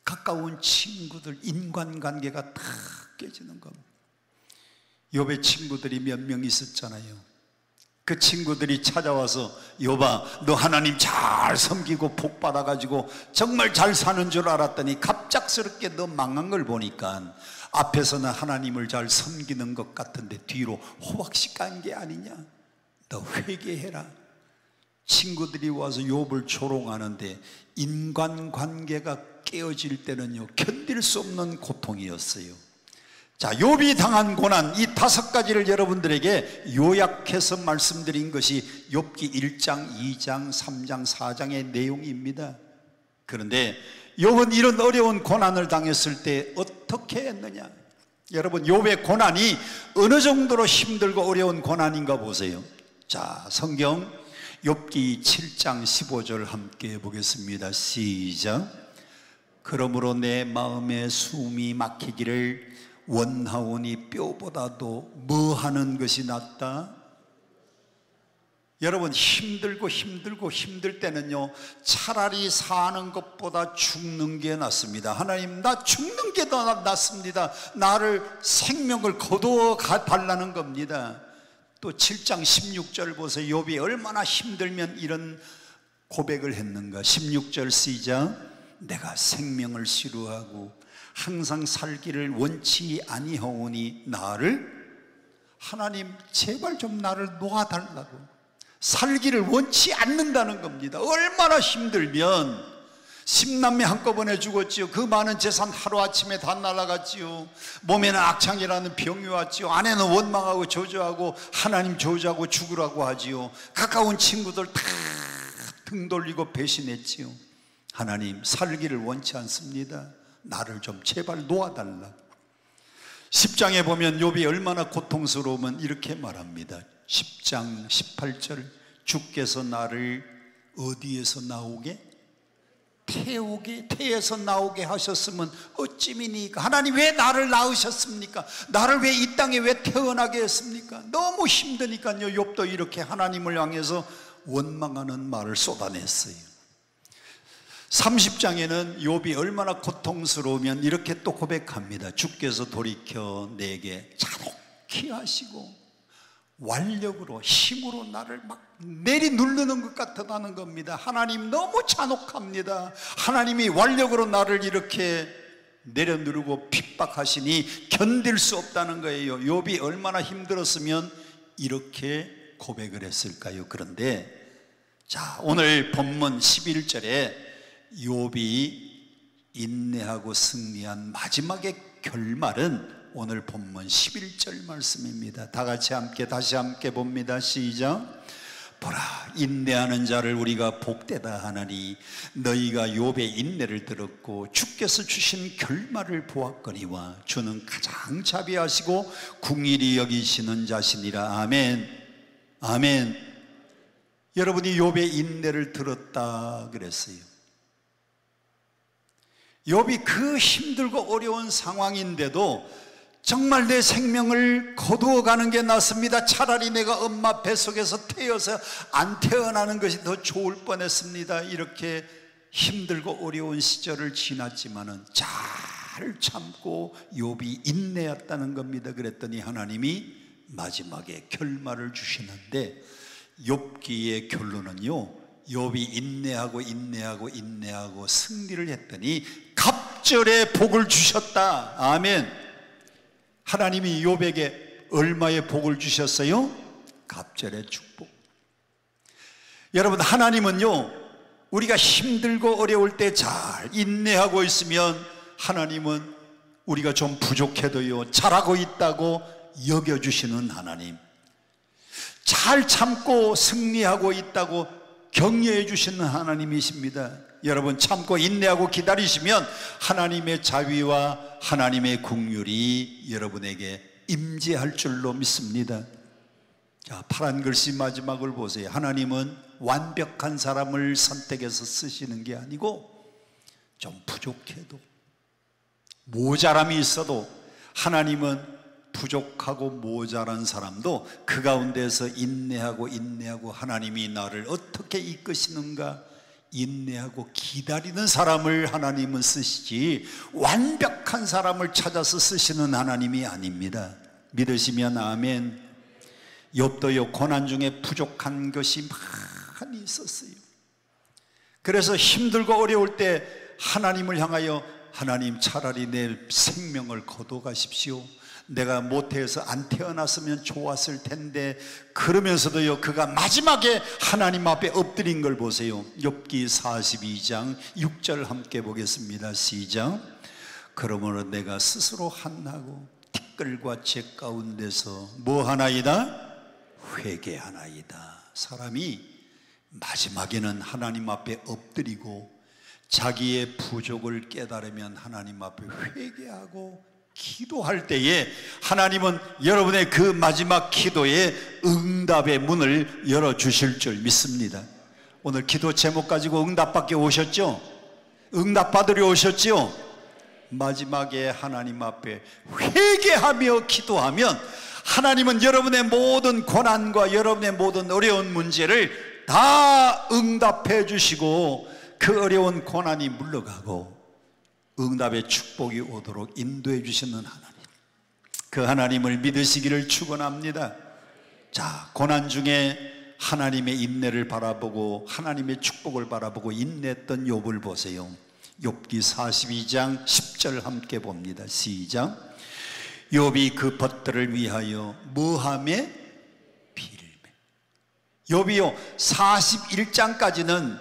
가까운 친구들, 인간관계가 다 깨지는 겁니다. 욥의 친구들이 몇 명 있었잖아요. 그 친구들이 찾아와서, 욥아, 너 하나님 잘 섬기고 복 받아가지고 정말 잘 사는 줄 알았더니 갑작스럽게 너 망한 걸 보니까 앞에서는 하나님을 잘 섬기는 것 같은데 뒤로 호박씨 깐 게 아니냐, 너 회개해라. 친구들이 와서 욥을 조롱하는데 인간관계가 깨어질 때는요, 견딜 수 없는 고통이었어요. 자, 욥이 당한 고난, 이 5가지를 여러분들에게 요약해서 말씀드린 것이 욥기 1장, 2장, 3장, 4장의 내용입니다. 그런데 욥은 이런 어려운 고난을 당했을 때 어떻게 했느냐? 여러분, 욥의 고난이 어느 정도로 힘들고 어려운 고난인가 보세요. 자, 성경 욥기 7장 15절 함께 보겠습니다. 시작. 그러므로 내 마음에 숨이 막히기를 원하오니 뼈보다도 뭐 하는 것이 낫다? 여러분, 힘들고 힘들 때는요, 차라리 사는 것보다 죽는 게 낫습니다. 하나님, 나 죽는 게 더 낫습니다. 나를 생명을 거두어 달라는 겁니다. 또 7장 16절 보세요. 욥이 얼마나 힘들면 이런 고백을 했는가. 16절 시작. 내가 생명을 싫어하고 항상 살기를 원치 아니하오니 나를, 하나님 제발 좀 나를 놓아달라고. 살기를 원치 않는다는 겁니다. 얼마나 힘들면 10남매 한꺼번에 죽었지요. 그 많은 재산 하루아침에 다 날아갔지요. 몸에는 악창이라는 병이 왔지요. 아내는 원망하고 저주하고 하나님 저주하고 죽으라고 하지요. 가까운 친구들 다 등 돌리고 배신했지요. 하나님, 살기를 원치 않습니다. 나를 좀 제발 놓아달라. 10장에 보면 욥이 얼마나 고통스러우면 이렇게 말합니다. 10장 18절. 주께서 나를 어디에서 나오게? 태에서 나오게 하셨으면 어찌미니까. 하나님, 왜 나를 낳으셨습니까? 나를 왜 이 땅에 왜 태어나게 했습니까? 너무 힘드니까요, 욥도 이렇게 하나님을 향해서 원망하는 말을 쏟아냈어요. 30장에는 욥이 얼마나 고통스러우면 이렇게 또 고백합니다. 주께서 돌이켜 내게 잔혹히 하시고 완력으로 힘으로 나를 막 내리누르는 것 같다는 겁니다. 하나님 너무 잔혹합니다. 하나님이 완력으로 나를 이렇게 내려누르고 핍박하시니 견딜 수 없다는 거예요. 욥이 얼마나 힘들었으면 이렇게 고백을 했을까요? 그런데 자, 오늘 본문 11절에 욥이 인내하고 승리한 마지막의 결말은 오늘 본문 11절 말씀입니다. 다 같이 함께 다시 함께 봅니다. 시작. 보라, 인내하는 자를 우리가 복되다 하나니 너희가 욥의 인내를 들었고 주께서 주신 결말을 보았거니와 주는 가장 자비하시고 궁일이 여기시는 자시니라. 아멘. 아멘. 여러분이 욥의 인내를 들었다 그랬어요. 욥이 그 힘들고 어려운 상황인데도 정말 내 생명을 거두어가는 게 낫습니다. 차라리 내가 엄마 뱃속에서 태어서 안 태어나는 것이 더 좋을 뻔했습니다. 이렇게 힘들고 어려운 시절을 지났지만은 잘 참고 욥이 인내했다는 겁니다. 그랬더니 하나님이 마지막에 결말을 주시는데 욥기의 결론은요, 욥이 인내하고 승리를 했더니 갑절의 복을 주셨다. 아멘. 하나님이 욥에게 얼마의 복을 주셨어요? 갑절의 축복. 여러분, 하나님은요, 우리가 힘들고 어려울 때 잘 인내하고 있으면 하나님은 우리가 좀 부족해도요 잘하고 있다고 여겨주시는 하나님, 잘 참고 승리하고 있다고 격려해 주시는 하나님이십니다. 여러분, 참고 인내하고 기다리시면 하나님의 자비와 하나님의 긍휼이 여러분에게 임재할 줄로 믿습니다. 자, 파란 글씨 마지막을 보세요. 하나님은 완벽한 사람을 선택해서 쓰시는 게 아니고 좀 부족해도 모자람이 있어도 하나님은 부족하고 모자란 사람도 그 가운데서 인내하고 하나님이 나를 어떻게 이끄시는가 인내하고 기다리는 사람을 하나님은 쓰시지 완벽한 사람을 찾아서 쓰시는 하나님이 아닙니다. 믿으시면 아멘. 욥도요, 고난 중에 부족한 것이 많이 있었어요. 그래서 힘들고 어려울 때 하나님을 향하여 하나님, 차라리 내 생명을 거둬가십시오. 내가 모태에서 안 태어났으면 좋았을 텐데, 그러면서도요 그가 마지막에 하나님 앞에 엎드린 걸 보세요. 욥기 42장 6절 함께 보겠습니다. 시작. 그러므로 내가 스스로 한하고 티끌과 재 가운데서 뭐 하나이다? 회개하나이다. 사람이 마지막에는 하나님 앞에 엎드리고 자기의 부족을 깨달으면 하나님 앞에 회개하고 기도할 때에 하나님은 여러분의 그 마지막 기도에 응답의 문을 열어주실 줄 믿습니다. 오늘 기도 제목 가지고 응답받게 오셨죠? 응답받으려 오셨죠? 마지막에 하나님 앞에 회개하며 기도하면 하나님은 여러분의 모든 고난과 여러분의 모든 어려운 문제를 다 응답해 주시고 그 어려운 고난이 물러가고 응답의 축복이 오도록 인도해 주시는 하나님, 그 하나님을 믿으시기를 축원합니다. 자, 고난 중에 하나님의 인내를 바라보고 하나님의 축복을 바라보고 인내했던 욥을 보세요. 욥기 42장 10절 함께 봅니다. 시작. 욥이 그 벗들을 위하여 뭐하며 빌매. 욥이요 41장까지는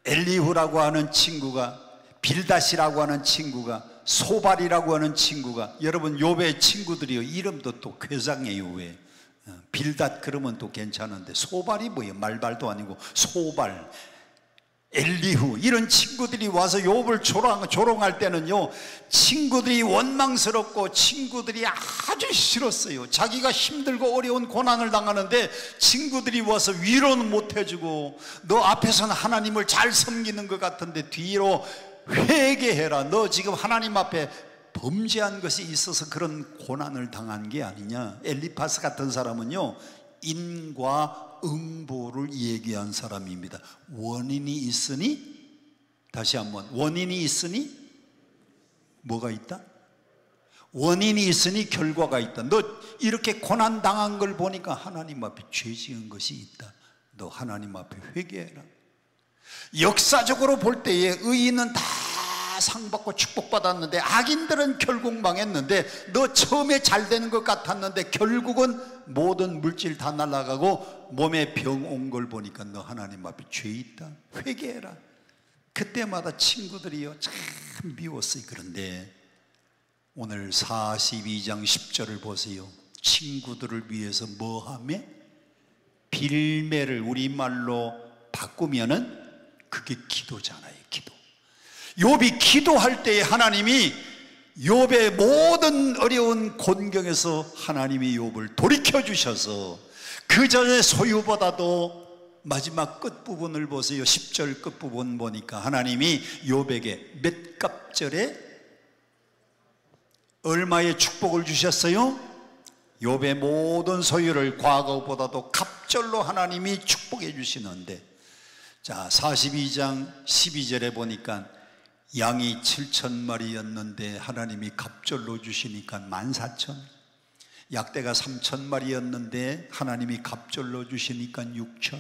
엘리후라고 하는 친구가, 빌닷이라고 하는 친구가, 소발이라고 하는 친구가, 여러분 욥의 친구들이요 이름도 또 괴상해요. 왜? 빌닷 그러면 또 괜찮은데 소발이 뭐예요? 말발도 아니고 소발, 엘리후 이런 친구들이 와서 욥을 조롱할 때는요, 친구들이 원망스럽고 친구들이 아주 싫었어요. 자기가 힘들고 어려운 고난을 당하는데 친구들이 와서 위로는 못 해주고, 너 앞에서는 하나님을 잘 섬기는 것 같은데 뒤로 회개해라, 너 지금 하나님 앞에 범죄한 것이 있어서 그런 고난을 당한 게 아니냐. 엘리파스 같은 사람은요 인과 응보를 얘기한 사람입니다. 원인이 있으니 다시 한번, 원인이 있으니 뭐가 있다? 원인이 있으니 결과가 있다. 너 이렇게 고난 당한 걸 보니까 하나님 앞에 죄 지은 것이 있다. 너 하나님 앞에 회개해라. 역사적으로 볼 때에 의인은 다 상 받고 축복받았는데 악인들은 결국 망했는데, 너 처음에 잘 되는 것 같았는데 결국은 모든 물질 다 날아가고 몸에 병 온 걸 보니까 너 하나님 앞에 죄 있다. 회개해라. 그때마다 친구들이요 참 미웠어요. 그런데 오늘 42장 10절을 보세요. 친구들을 위해서 뭐하며? 빌매를 우리말로 바꾸면은 그게 기도잖아요. 기도. 욥이 기도할 때에 하나님이 욥의 모든 어려운 곤경에서 하나님이 욥을 돌이켜 주셔서, 그 전에 소유보다도 마지막 끝부분을 보세요. 10절 끝부분 보니까 하나님이 욥에게 몇 갑절에 얼마의 축복을 주셨어요? 욥의 모든 소유를 과거보다도 갑절로 하나님이 축복해 주시는데, 자 42장 12절에 보니까 양이 7,000마리였는데 하나님이 갑절로 주시니까 14,000, 약대가 3,000마리였는데 하나님이 갑절로 주시니까 6,000,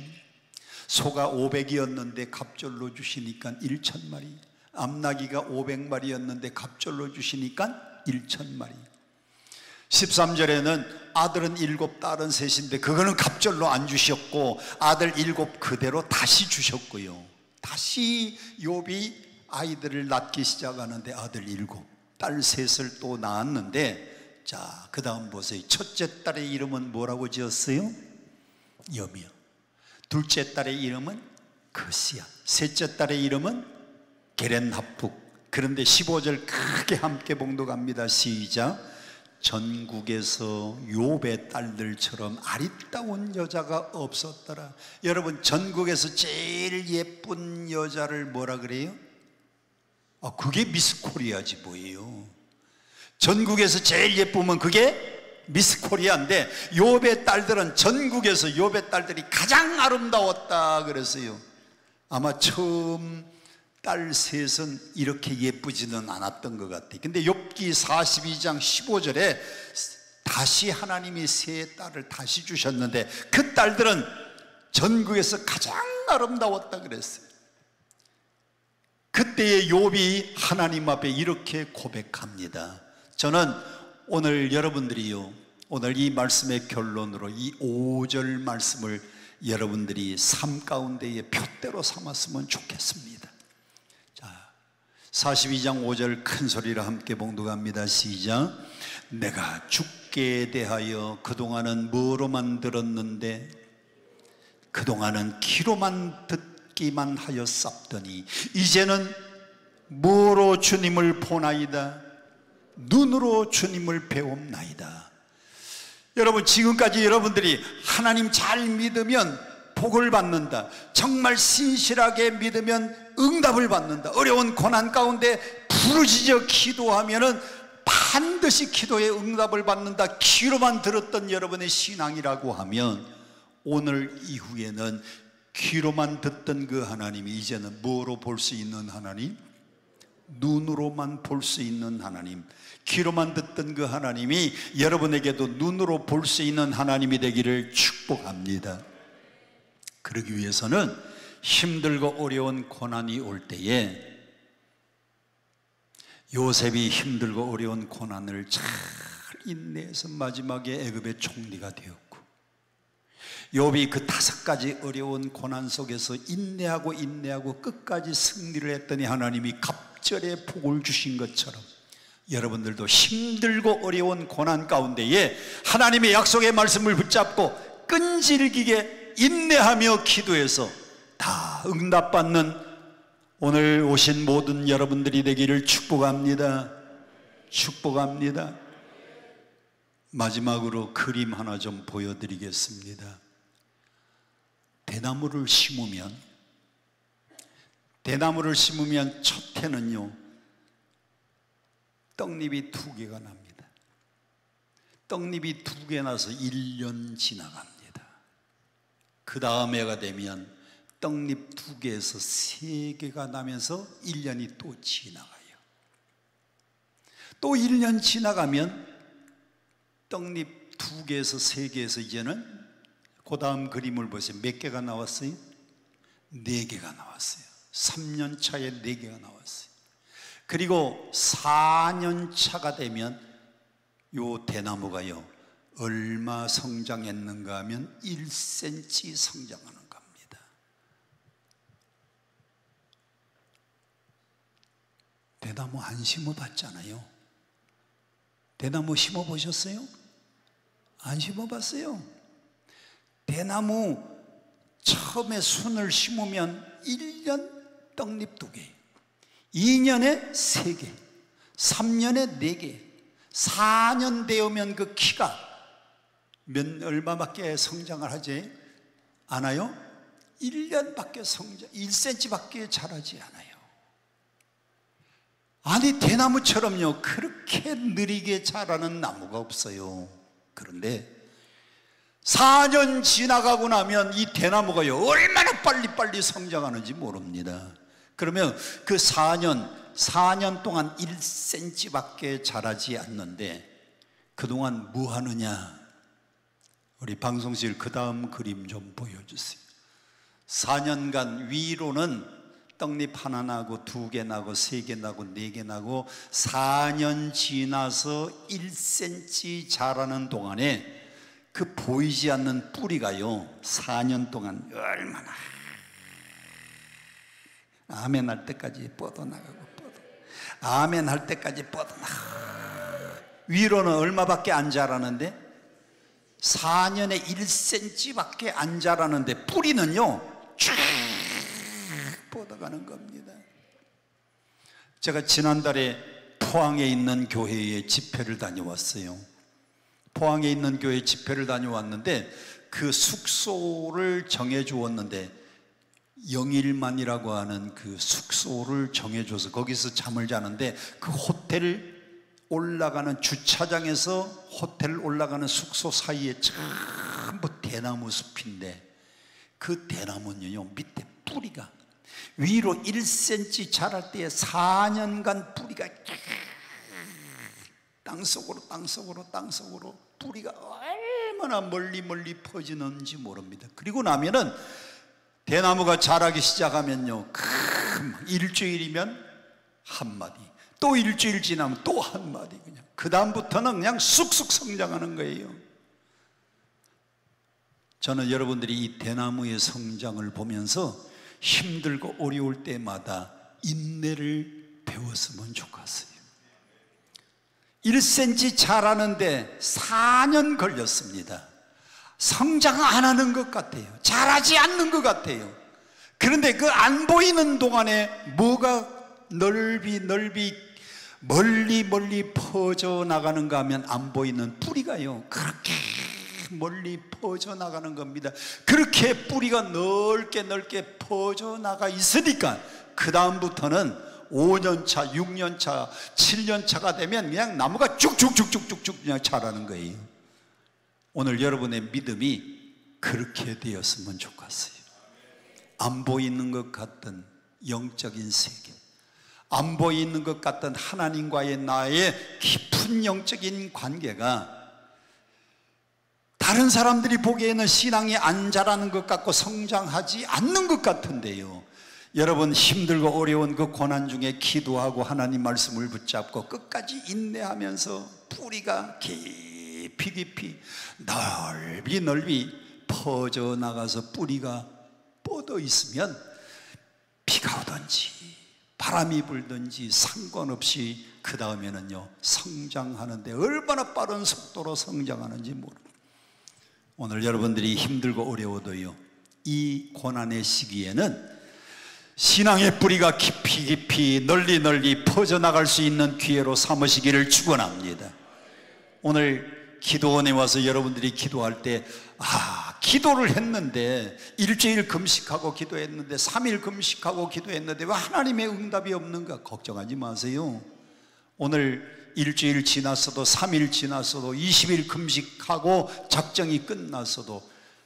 소가 500이었는데 갑절로 주시니까 1,000마리, 암나귀가 500마리였는데 갑절로 주시니까 1,000마리. 13절에는 아들은 7, 딸은 3인데 그거는 갑절로 안 주셨고 아들 7 그대로 다시 주셨고요. 다시 욥이 아이들을 낳기 시작하는데 아들 7, 딸 3을 또 낳았는데, 자 그 다음 보세요. 첫째 딸의 이름은 뭐라고 지었어요? 여미야. 둘째 딸의 이름은 거시야. 셋째 딸의 이름은 게렌하푹. 그런데 15절 크게 함께 봉독합니다. 시작. 전국에서 욥의 딸들처럼 아리따운 여자가 없었더라. 여러분, 전국에서 제일 예쁜 여자를 뭐라 그래요? 그게 미스 코리아지 뭐예요. 전국에서 제일 예쁘면 그게 미스 코리아인데, 욥의 딸들은 전국에서 욥의 딸들이 가장 아름다웠다 그랬어요. 아마 처음 딸 셋은 이렇게 예쁘지는 않았던 것 같아요. 근데 욥기 42장 15절에 다시 하나님이 세 딸을 다시 주셨는데 그 딸들은 전국에서 가장 아름다웠다 그랬어요. 그때의 욥이 하나님 앞에 이렇게 고백합니다. 저는 오늘 여러분들이요, 오늘 이 말씀의 결론으로 이 5절 말씀을 여러분들이 삶 가운데에 표대로 삼았으면 좋겠습니다. 42장 5절 큰 소리로 함께 봉독합니다. 시작. 내가 죽게 대하여 그동안은 뭐로만 들었는데 그동안은 귀로만 듣기만 하였sap더니 이제는 뭐로 주님을 보나이다. 눈으로 주님을 배움나이다. 여러분, 지금까지 여러분들이 하나님 잘 믿으면 복을 받는다, 정말 신실하게 믿으면 응답을 받는다, 어려운 고난 가운데 부르짖어 기도하면은 반드시 기도에 응답을 받는다, 귀로만 들었던 여러분의 신앙이라고 하면, 오늘 이후에는 귀로만 듣던 그 하나님이 이제는 뭐로 볼 수 있는 하나님? 눈으로만 볼 수 있는 하나님. 귀로만 듣던 그 하나님이 여러분에게도 눈으로 볼 수 있는 하나님이 되기를 축복합니다. 그러기 위해서는 힘들고 어려운 고난이 올 때에, 요셉이 힘들고 어려운 고난을 잘 인내해서 마지막에 애굽의 총리가 되었고, 욥이 그 5가지 어려운 고난 속에서 인내하고 끝까지 승리를 했더니 하나님이 갑절의 복을 주신 것처럼, 여러분들도 힘들고 어려운 고난 가운데에 하나님의 약속의 말씀을 붙잡고 끈질기게 인내하며 기도해서 다 응답받는 오늘 오신 모든 여러분들이 되기를 축복합니다. 축복합니다. 마지막으로 그림 하나 좀 보여드리겠습니다. 대나무를 심으면 첫 해는요 떡잎이 2개가 납니다. 떡잎이 2개 나서 1년 지나갑니다. 그 다음 해가 되면 떡잎 2개에서 3개가 나면서 1년이 또 지나가요. 또 1년 지나가면 떡잎 2개에서 3개에서 이제는 그 다음 그림을 보세요. 몇 개가 나왔어요? 4개가 나왔어요. 3년 차에 4개가 나왔어요. 그리고 4년 차가 되면 요 대나무가요 얼마 성장했는가 하면 1cm 성장하는 겁니다. 대나무 안 심어봤잖아요. 대나무 심어보셨어요? 안 심어봤어요? 대나무 처음에 순을 심으면 1년 떡잎 2개, 2년에 3개, 3년에 4개, 4년 되면 그 키가 얼마밖에 성장을 하지 않아요? 1년밖에 1cm밖에 자라지 않아요. 아니 대나무처럼요 그렇게 느리게 자라는 나무가 없어요. 그런데 4년 지나가고 나면 이 대나무가요 얼마나 빨리빨리 성장하는지 모릅니다. 그러면 그 4년 동안 1cm밖에 자라지 않는데 그동안 뭐 하느냐? 우리 방송실 그 다음 그림 좀 보여주세요. 4년간 위로는 떡잎 하나 나고 2개 나고 3개 나고 4개 나고 4년 지나서 1cm 자라는 동안에 그 보이지 않는 뿌리가요 4년 동안 얼마나 아멘 할 때까지 뻗어나가고 아멘 할 때까지 뻗어나가고 위로는 얼마밖에 안 자라는데 4년에 1cm밖에 안 자라는데 뿌리는요 쭉 뻗어가는 겁니다. 제가 지난달에 포항에 있는 교회에 집회를 다녀왔어요. 포항에 있는 교회 집회를 다녀왔는데 그 숙소를 정해주었는데 영일만이라고 하는 그 숙소를 정해줘서 거기서 잠을 자는데 그 호텔 올라가는 주차장에서 호텔 올라가는 숙소 사이에 전부 대나무 숲인데 그 대나무는요 밑에 뿌리가 위로 1cm 자랄 때에 4년간 뿌리가 땅속으로 뿌리가 얼마나 멀리 퍼지는지 모릅니다. 그리고 나면은 대나무가 자라기 시작하면요 일주일이면 한 마디, 또 일주일 지나면 또 한 마디, 그냥 그 다음부터는 그냥 쑥쑥 성장하는 거예요. 저는 여러분들이 이 대나무의 성장을 보면서 힘들고 어려울 때마다 인내를 배웠으면 좋겠어요. 1cm 자라는데 4년 걸렸습니다. 성장 안 하는 것 같아요. 자라지 않는 것 같아요. 그런데 그 안 보이는 동안에 뭐가 멀리 퍼져나가는가 하면 안 보이는 뿌리가요 그렇게 멀리 퍼져나가는 겁니다. 그렇게 뿌리가 넓게 퍼져나가 있으니까 그 다음부터는 5년차, 6년차, 7년차가 되면 그냥 나무가 쭉쭉쭉쭉쭉 그냥 자라는 거예요. 오늘 여러분의 믿음이 그렇게 되었으면 좋겠어요. 안 보이는 것 같던 영적인 세계, 안 보이는 것 같던 하나님과의 나의 깊은 영적인 관계가 다른 사람들이 보기에는 신앙이 안 자라는 것 같고 성장하지 않는 것 같은데요, 여러분 힘들고 어려운 그 고난 중에 기도하고 하나님 말씀을 붙잡고 끝까지 인내하면서 뿌리가 깊이 넓이 퍼져나가서 뿌리가 뻗어 있으면 비가 오든지 바람이 불든지 상관없이 그 다음에는요 성장하는데 얼마나 빠른 속도로 성장하는지 모릅니다. 오늘 여러분들이 힘들고 어려워도요 이 고난의 시기에는 신앙의 뿌리가 깊이 널리 퍼져나갈 수 있는 기회로 삼으시기를 축원합니다. 오늘 기도원에 와서 여러분들이 기도할 때 기도를 했는데 일주일 금식하고 기도했는데 3일 금식하고 기도했는데 왜 하나님의 응답이 없는가 걱정하지 마세요. 오늘 일주일 지났어도 3일 지났어도 20일 금식하고 작정이 끝났어도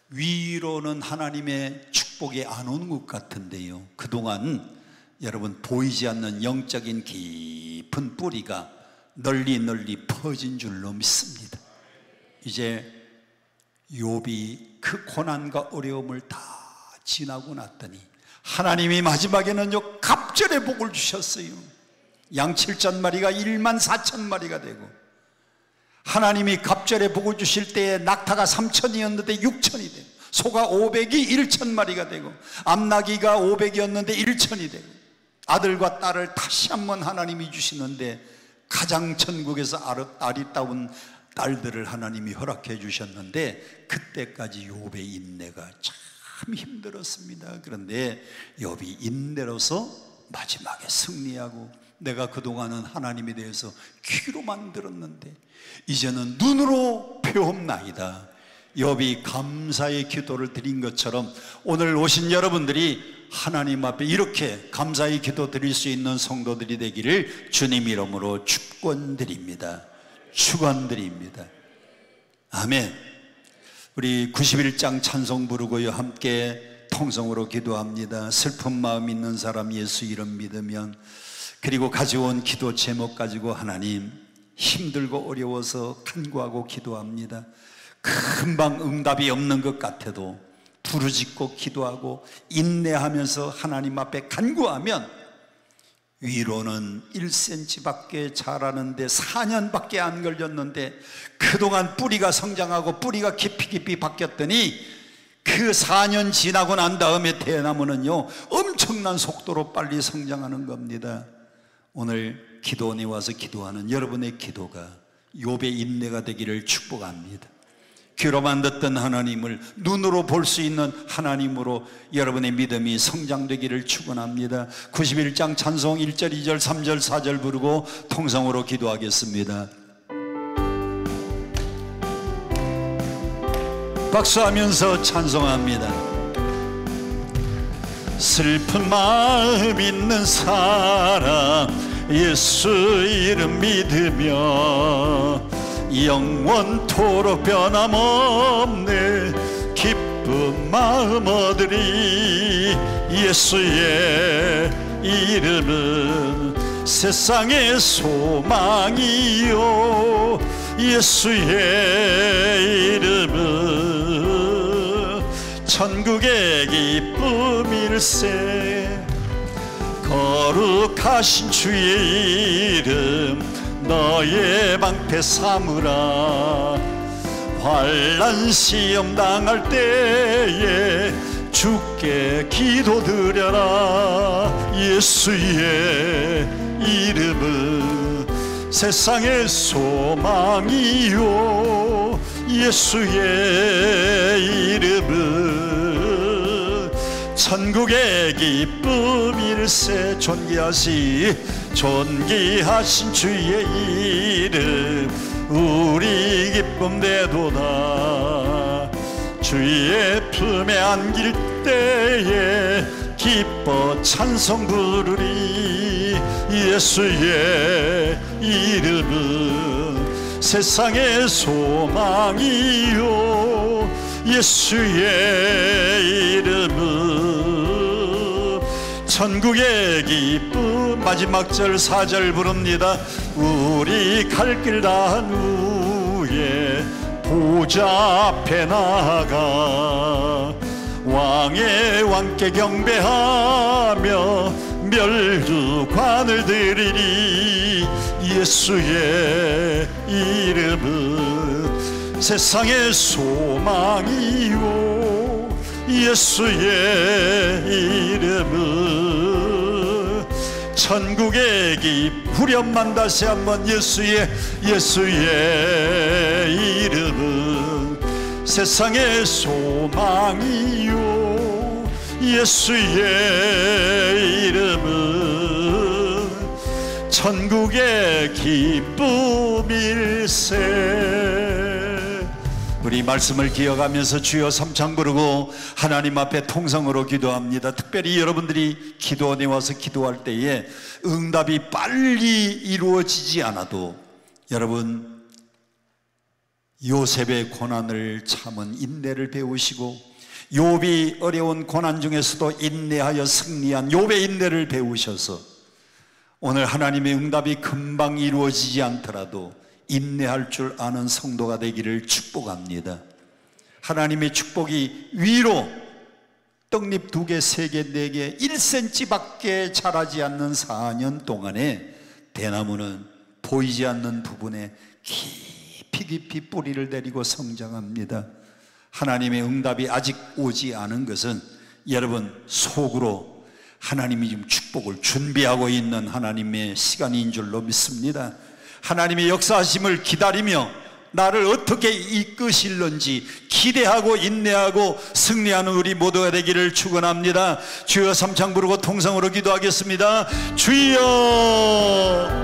위로는 하나님의 축복이 안 오는 것 같은데요, 그동안 여러분 보이지 않는 영적인 깊은 뿌리가 널리 퍼진 줄로 믿습니다. 이제 욥이 그 고난과 어려움을 다 지나고 났더니 하나님이 마지막에는요 갑절의 복을 주셨어요. 양 7,000마리가 14,000마리가 되고, 하나님이 갑절의 복을 주실 때에 낙타가 3,000이었는데 6,000이 되고, 소가 500이 1,000마리가 되고, 암나귀가 500이었는데 1,000이 되고, 아들과 딸을 다시 한번 하나님이 주시는데 가장 천국에서 아리따운 딸들을 하나님이 허락해 주셨는데, 그때까지 욥의 인내가 참 힘들었습니다. 그런데 욥이 인내로서 마지막에 승리하고, 내가 그동안은 하나님에 대해서 귀로만 들었는데 이제는 눈으로 배움나이다. 욥이 감사의 기도를 드린 것처럼 오늘 오신 여러분들이 하나님 앞에 이렇게 감사의 기도 드릴 수 있는 성도들이 되기를 주님 이름으로 축원드립니다. 축원드립니다. 아멘. 우리 91장 찬송 부르고요 함께 통성으로 기도합니다. 슬픈 마음 있는 사람 예수 이름 믿으면, 그리고 가져온 기도 제목 가지고 하나님 힘들고 어려워서 간구하고 기도합니다. 금방 응답이 없는 것 같아도 부르짖고 기도하고 인내하면서 하나님 앞에 간구하면 위로는 1cm밖에 자라는데 4년밖에 안 걸렸는데, 그동안 뿌리가 성장하고 뿌리가 깊이 바뀌었더니 그 4년 지나고 난 다음에 대나무는요 엄청난 속도로 빨리 성장하는 겁니다. 오늘 기도원에 와서 기도하는 여러분의 기도가 욥의 인내가 되기를 축복합니다. 귀로만 듣던 하나님을 눈으로 볼 수 있는 하나님으로 여러분의 믿음이 성장되기를 축원합니다. 91장 찬송 1절, 2절, 3절, 4절 부르고 통성으로 기도하겠습니다. 박수하면서 찬송합니다. 슬픈 마음 있는 사람 예수 이름 믿으며 영원토록 변함없는 기쁜 마음 얻으리. 예수의 이름은 세상의 소망이요, 예수의 이름은 천국의 기쁨일세. 거룩하신 주의 이름 너의 방패 삼으라. 환난 시험 당할 때에 주께 기도드려라. 예수의 이름은 세상의 소망이요, 예수의 이름은 천국의 기쁨일세. 존귀하신 주의 이름 우리 기쁨 되도다. 주의 품에 안길 때에 기뻐 찬송 부르리. 예수의 이름은 세상의 소망이요, 예수의 이름은 천국의 기쁨. 마지막 절 4절 부릅니다. 우리 갈 길 다한 후에 보좌 앞에 나아가 왕의 왕께 경배하며 멸두관을 드리리. 예수의 이름은 세상의 소망이요, 예수의 이름은 천국의 기쁨. 다시 한번 예수의 이름은 세상의 소망이요, 예수의 이름은 천국의 기쁨일세. 우리 말씀을 기억하면서 주여 삼창 부르고 하나님 앞에 통성으로 기도합니다. 특별히 여러분들이 기도원에 와서 기도할 때에 응답이 빨리 이루어지지 않아도 여러분 요셉의 고난을 참은 인내를 배우시고 욥이 어려운 고난 중에서도 인내하여 승리한 욥의 인내를 배우셔서 오늘 하나님의 응답이 금방 이루어지지 않더라도 인내할 줄 아는 성도가 되기를 축복합니다. 하나님의 축복이 위로 떡잎 2개, 3개, 4개, 1cm 밖에 자라지 않는 4년 동안에 대나무는 보이지 않는 부분에 깊이 뿌리를 내리고 성장합니다. 하나님의 응답이 아직 오지 않은 것은 여러분 속으로 하나님이 지금 축복을 준비하고 있는 하나님의 시간인 줄로 믿습니다. 하나님의 역사하심을 기다리며 나를 어떻게 이끄실는지 기대하고 인내하고 승리하는 우리 모두가 되기를 축원합니다. 주여 삼창 부르고 통성으로 기도하겠습니다. 주여